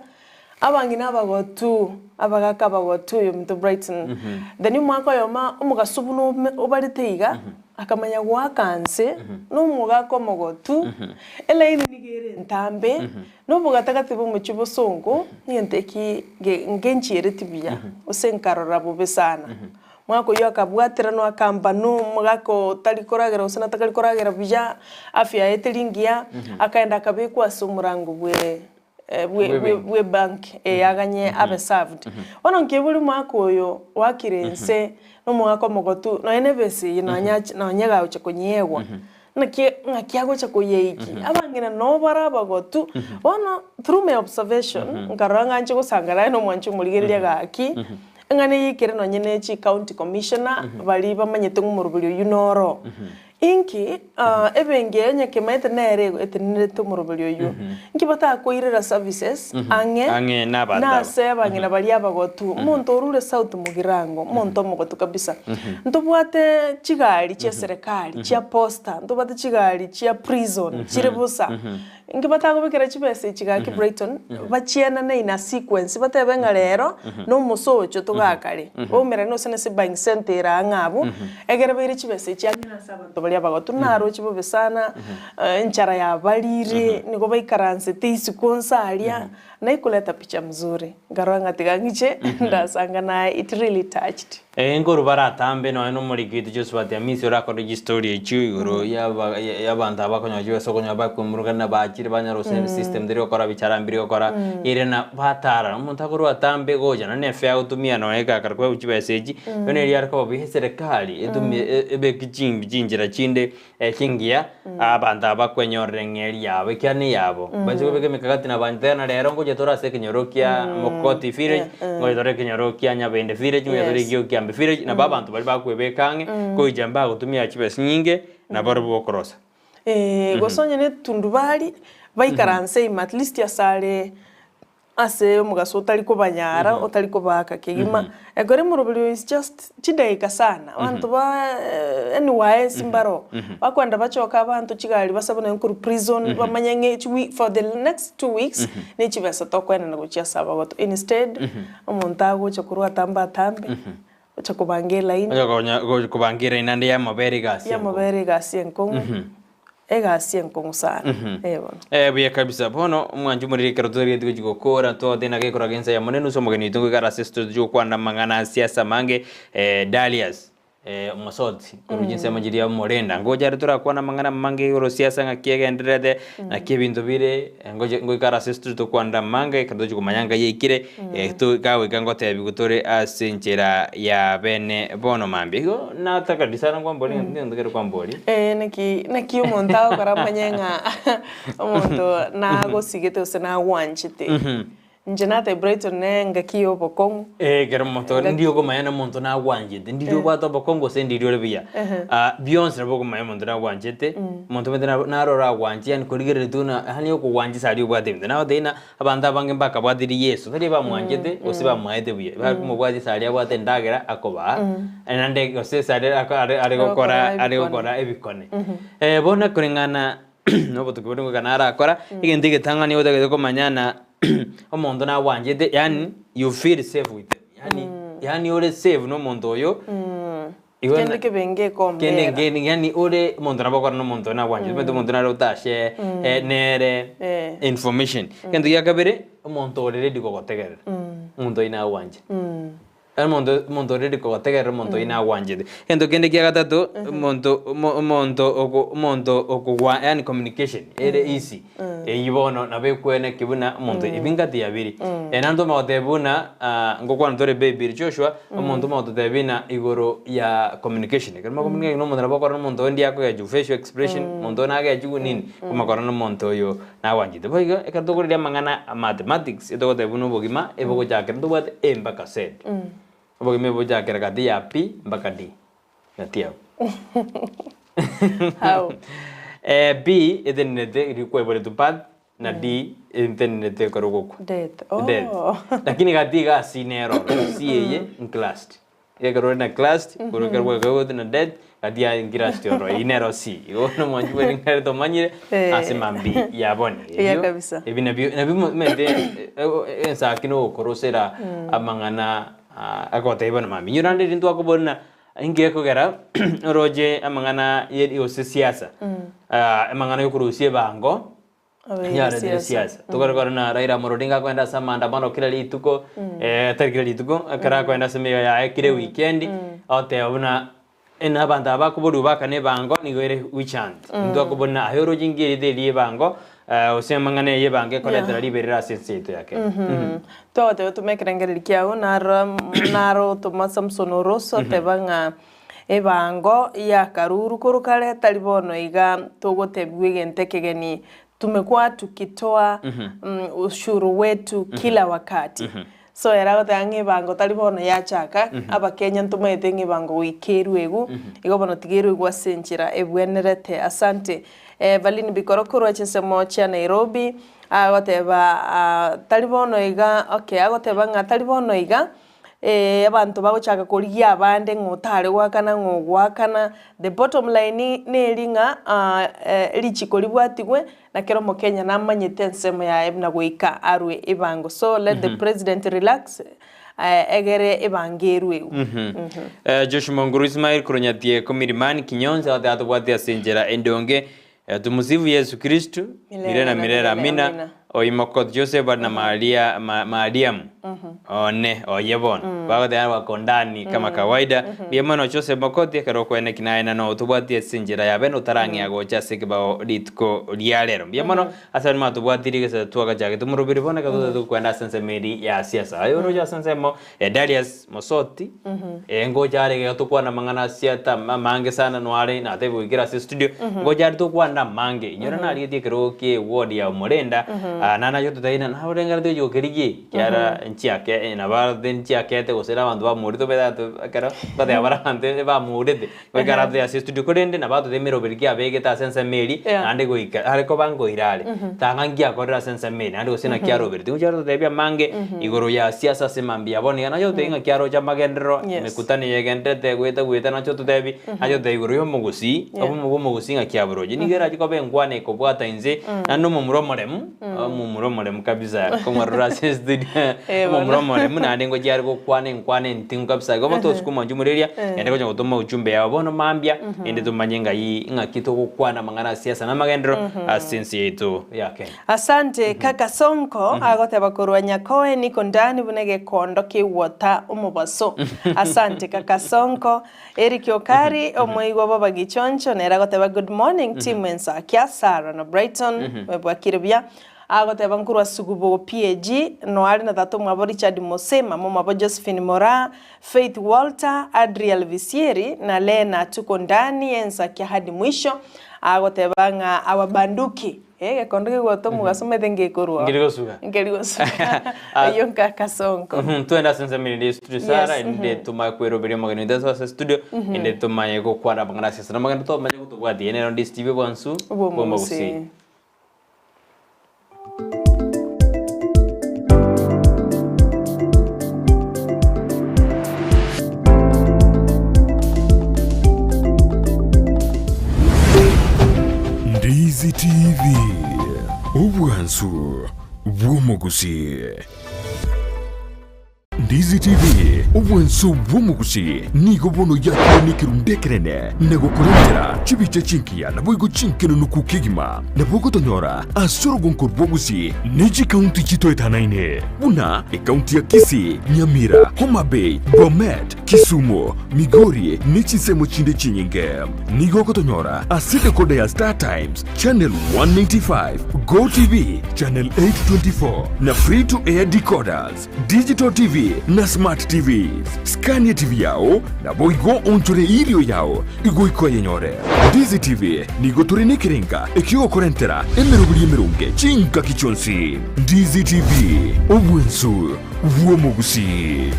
abangina abagotu abagaka bagotu yo Brighton then mwako yoma umugasubu no ubariteiga akamanya gwakanse no mugako mogotu ela ini nigere ntambe no bugatagati bumuchibo songo yenteki ngenchire tibia usenkarora bubesana mwako yo akabwatira no akamba no mugako talikoragera usana takalikoragera bija afya yetelingia akaenda akabekwa sumurango we bank yaganye abe served ono nkebuli mwako yo wakirense no mwako mogotu no enebesi no nyaga ucha kunyewa nakiago cha kuyeiki abangina no barabagotu ono through my observation ngaranga nje gusangara no mwanchu muligereria gaki ngane yikire no nyene chi county commissioner bali bamanyete ngumurubiri yunoro inki ebenge nyake maite nerego etenire tumurubiri yo inki bata koirera services ange na seba ngina bali abagotu muntu orure south mugirango muntu mugotu kabisa ntubwate chigari cha serikali cha posta ntubwate chigari cha prison chirebusa inki bata kubikira chibese chigaki Brighton bachiana na ina sequence batebenga rero no musocho tugakare omera no senese bank center angabu egera biri chibese cyangina sabantu bali abagotu naro chibo besana nchara ya balire niko baikaranse tisi konsalia na ikuleta picha mzuri garwanga tigangiche ndasanga na it really touched ngoro baratambe no muri gitu cyose batyamisi urako registory y'iguro y'abanta abakonyaje sokonya bakumurugana bakire banyaro system ndiri okora bicarambiri okora irena batara umuntu akoro atambe goja na nefe ya utumia no eka karkwe uchibeseji yone iri ariko bihe serikali etumye ebe kijimbi jinjira chinde kingia abanta abakwenyorere ngeri yawe kyane yabo baje bege mikagati na bandana rero ngoje torase kinyorokia mokoti fire ngoje tore kinyorokia nyabende fire ngoje tore gyokia village na babantu bali bakwebekange ko ijamba gutumia chibese nyinge na bari bokorosa gosonye ne tundubali baikaranse at least yasale ase mugaso utali ko banyara utali ko baka kigima egore murubiri is just chidaika sana abantu ba anyway simbaro bakwanda bachoka abantu chigali basabona nkuru prison bamanyenge for the next 2 weeks ne chibesa tokwena na guchia saba goto instead umuntu ago kurwa tamba tambe chakubangela ina kubangira ina ya mabere gasi enkongo egasi nkongusana buya kabisa bono mwanju muri karotori yetiko jigokora to dena ge koragenza ya monenu so mogeni tungu kara sister jo kwanda mangana siasa mange Dalias masoti kurujinse majiri ya morenda ngoja ritura kwana mangana mange ro siasa ngakiege enderede na kibintu bire ngoja kara sister to kwanda mange kadoji kumanyanga yekire to gawe gangote bigutore asenjera ya bene bono mambigo na takadisana kwa mboli ndengere kwa mboli neki umuntu karamanyenga umuntu nago sigete usena wanchite njenate Brighton nenga kiyo bokongo gero moto ndio ko mayana monto na wanjete ndio kwa to bokongo se ndio lebia Beyonce boko mayana monto na wanjete monto mena na rora wanji an koligere tuna hani ko wanji sari bwate na dena abanda bange mbaka bwadiri Yesu tari ba mwanjete osiba mwaete buye ba ko bwadi sari bwate ndagera akoba enande ose sari ari gukora ebikone bona kuringana no boto kubongo kanara akora igende getangani odage ko manyana omuntu na wanjete yani you feel safe with them yani ore safe no muntu oyo kende kebenge kombe kende yani ore muntu na bakora no muntu na wanjete muntu na rotashe nere information kende yakabere muntu ore ready ko gotegera muntu ina wanje muntu ore ready ko gotegera muntu ina wanjete kende kende kya gatatu muntu okugwa yani communication ere easy yibono nabekwene kibuna muntu ibingati yabiri enando mawatebuna ngokwana tore baby Joshua muntu mawatebina igoro ya communication kama communication no muntu nabakora no muntu ndi yako ya facial expression muntu naga jugu nini kuma kora no muntu yo na wanjite boiga ekatokore mangana mathematics etogote buno bogima ebogo jakere ndobate embaka set bogime bojakere kati ya p mpaka d yatia how B edenete ilikuwa ibole tupad na D edenete korogoko death lakini katika sinero siye in class ya karo na class korogoko gogo na death katia in class toro inero si ono mwanjwe ngare to manyire asema B ya bone ya kabisa na mente Ensakia no korosera amangana akote ibona mami nyurande rintu akobona inge kugera roje amangana yedi siasa amangana yokurusie bango ya siasa tukora na Raila Morodinga kwenda sama andamano kila lituko tarikila lituko akara kwenda sema ya kile weekend ote abuna ena banda bakubodu bakane bango nigere weekend ndo akubona ayoro jingiri de bango usemangana ye bange koletera liberera sensito yake to tumekirengeri kiao naro Samson Rosso tebanga ebango ya karuru kurukale talibono iga tugotebwe gentekegeni tumekuwa tukitoa ushuru wetu kila wakati so eragote ange bango talibono ya chaka aba Kenya ntumete nge bango wikerwegu igobono tigerwegu asenjira ebwenerete asante valini bikorokoro chesemo cha Nairobi agoteba talibono iga agoteba nga talibono iga abantu bagochaka kurigia abande ngotare gwakana ngogwakana the bottom line nelinga lichiko libwatigwe na kero mo Kenya namanyete nsemo ya ebna goika arwe ibango so let the president relax egere ebangerwe Joshua Monguru Ismail kuronyatie komirimani kinyonza wadatu bwati asenjera endonge tumusifu Yesu Kristo milena amina oimokot Joseph na Mariam one oyebon bagode wakondani kama kawaida biemano Joseph Mokoti karo kwene kinaina no tubwati asenjera ya beno tarangi agocha sekeba litko lialero biemano asani matubwati rigesa tuaga jage tumurubiri bona kadodo kwenda sense meri ya siasa ayo roja sense mo Dalias Mosoti ngojare ga tukwana mangana siata mange sana noare na tebu igira studio ngojare tukwana mange nyora na liye kero ke ward ya Morenda nana yoto taina na horenga de yo kerige kiara nchiake na bar den nchiake te gosera bandu ba murito beda kara bade abara ante ba muride we kara de studio kodende na bado de mero bergi abege ta sense meri ande go ika are ko bango irale tangangia ko ra sense meri ande gosena kiaro berti ujaro de bia mange igoro ya siasa semambia boni na yoto inga kiaro cha magendro mekutani yegende te gweta na choto debi ayo de igoro yo Gusii obo Gusii nga kiabroje nigera ko bengwane ko bwata inze nano mumuro moremu kabisa como racist Mumuromore muna nengo jari go kwane ntingu kabisa. Gomo to sukuma njumureria ende gonya gutuma ujumbe ya bono mambia ende tumanyenga yi ngakito go kwana mangana siasa na magendro since yetu yake. Asante kaka Sonko agoteba kurwa nyakoe niko ndani bunege kondo kiwota umubaso. Asante kaka Sonko. Eric Okari omoigo baba gichoncho nera goteba good morning team Ensakia Sarah na Brighton webwa kiribia. Agoteba nkurwa sugubo PAG no ari na tatu mwabo Richard Mosema mwabo Josephine Mora Faith Walter Adriel Visieri na Lena tuko ndani Ensakia hadi mwisho. Agoteba nga awabanduki kondoke goto mugasome denge korwa ngeligosuka yonka kasonko tuenda senza mini studio Sara inde tumakwero bere magani ndasa studio inde tumaye go kwara bangana sesa na magani to maje go twadi ene on this TV bonsu bomba Gusii. Ndizi TV Ubwansu Gusii. Ndizi TV Ubwansu Gusii nigo bono yako nikirundekerene nego kurentera chibiche chinkia na boigo chinkeno nukukigima na bogo tonyora asoro gonkor Gusii Neji County chito etanaine una county ya Kisii, Nyamira, Homa Bay, Bomet, Kisumu, Migori nichisemo chinde chinyenge nigo kotonyora aside kode ya Star Times channel 195 Go TV channel 824 na free to air decoders digital TV na smart TVs. Scania TV yao na boigo onchore ilio yao igo iko yenyore. Ndizi TV nigo turene kirenga ekio korentera emerunge chinka kichonsi. Ndizi TV Ubwansu Gusii.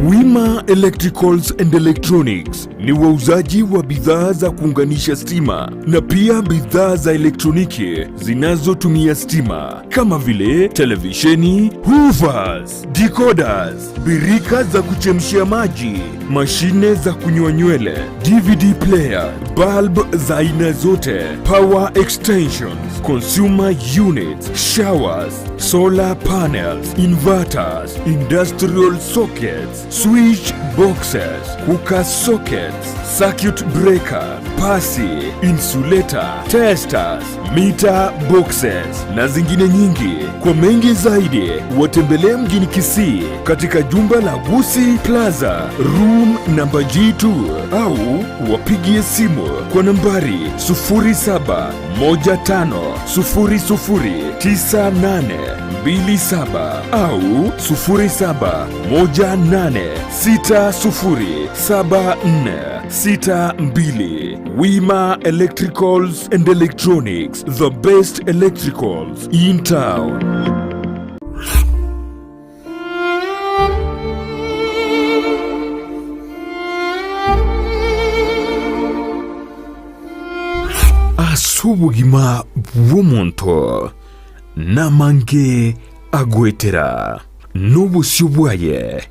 Wima Electricals and Electronics ni wauzaji wa bidhaa za kuunganisha stima na pia bidhaa za elektroniki zinazotumia stima kama vile televisheni, hoovers, decoders, birika za kuchemshia maji, mashine za kunyoa nywele, DVD player, bulb za aina zote, power extensions, consumer units, showers, solar panels, inverters, industrial sockets, switch boxes, cooker sockets, circuit breaker, pasi, insulator, testers, meter boxes na zingine nyingi. Kwa mengi zaidi watembelee mjini Kisii katika jumba la Gusii Plaza room namba G2 au wapigie simu kwa nambari 0715009827 au 0718607462. Wima Electricals and Electronics, the best electricals in town. Asubugima bw'omuntu namange agwetera n'obusyo bwaye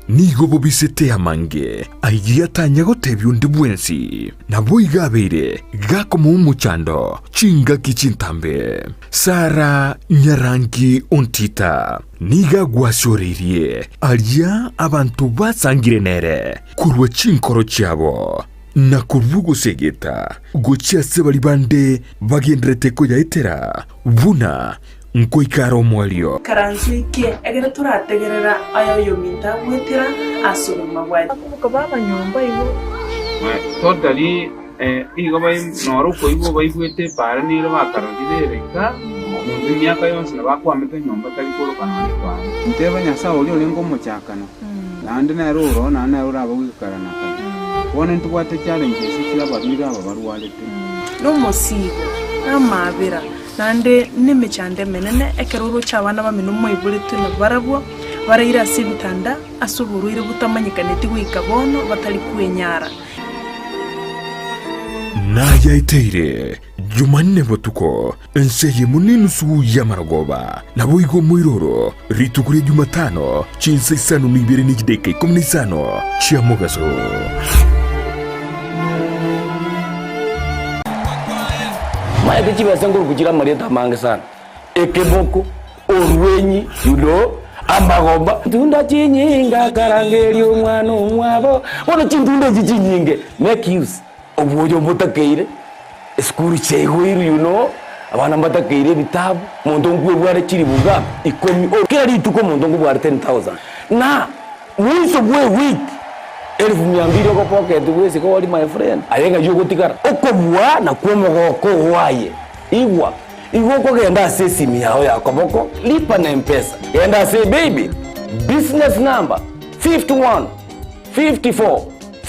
nigo bubisete amange aigiyatanya gotebya undi bwensi nabo igabeire gakoma umuchando chinga kichintambe Sara Nyarangi Ontita niga gwashorerie alia abantu basangire nere kurwa chinkoro cyabo na kurvugo segeta gochia sebali bande bagendrete ko yaitera buna nko ikaro mwalio karanzike egere turategerera ayo yominta gwetera asoma bwari akubuka baba nyomba ibo totally igo bai noro ko ibo bai gwete para ni ro bakarondire reka mu myaka yose nabakwamete nyomba tari koro kana kwa nteba nyasa oli olengo muchakano nande na ruro na rura abukarana kana wona ntubwate challenge sikira babira babarwalete no musigo amabira nande nimechande menene ekeruru chabana bamino moibulete na barabwo barayira sibitanda asuburu ire butamanyikaneti gwikabono batali kwenyara naya iteire Jumanne botuko enseye munini su yamaragoba nabo igo mwiroro ritukure Jumatano chinsa isano nibere nigideke komunisano chia mogaso. Maya kichibesa nguru kugira mareta mange sana ekeboko orwenyi amagomba tunda chinyinga karangeri omwana omwabo bono chintunda chinyinge make use obuyo mutakeire school chegwiru abana mbatakeire bitabu muntu ngwe bware chiri buga 10 kera rituko muntu ngwe bware 10,000 na mwiso bwe week 1200 ko pocket wese ko wali my friend ayenga yugo tikara okobwa na kwomogoko waye igwa ko genda asesimi yao yakoboko lipa na mpesa genda say baby business number 51 54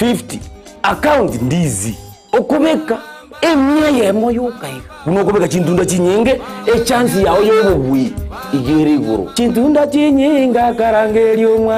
50 account Ndizi okubeka emya yemo yukai unokubeka chintunda chinyenge chance yao yobubwi igere iguru chintunda chinyinga karangeri omwa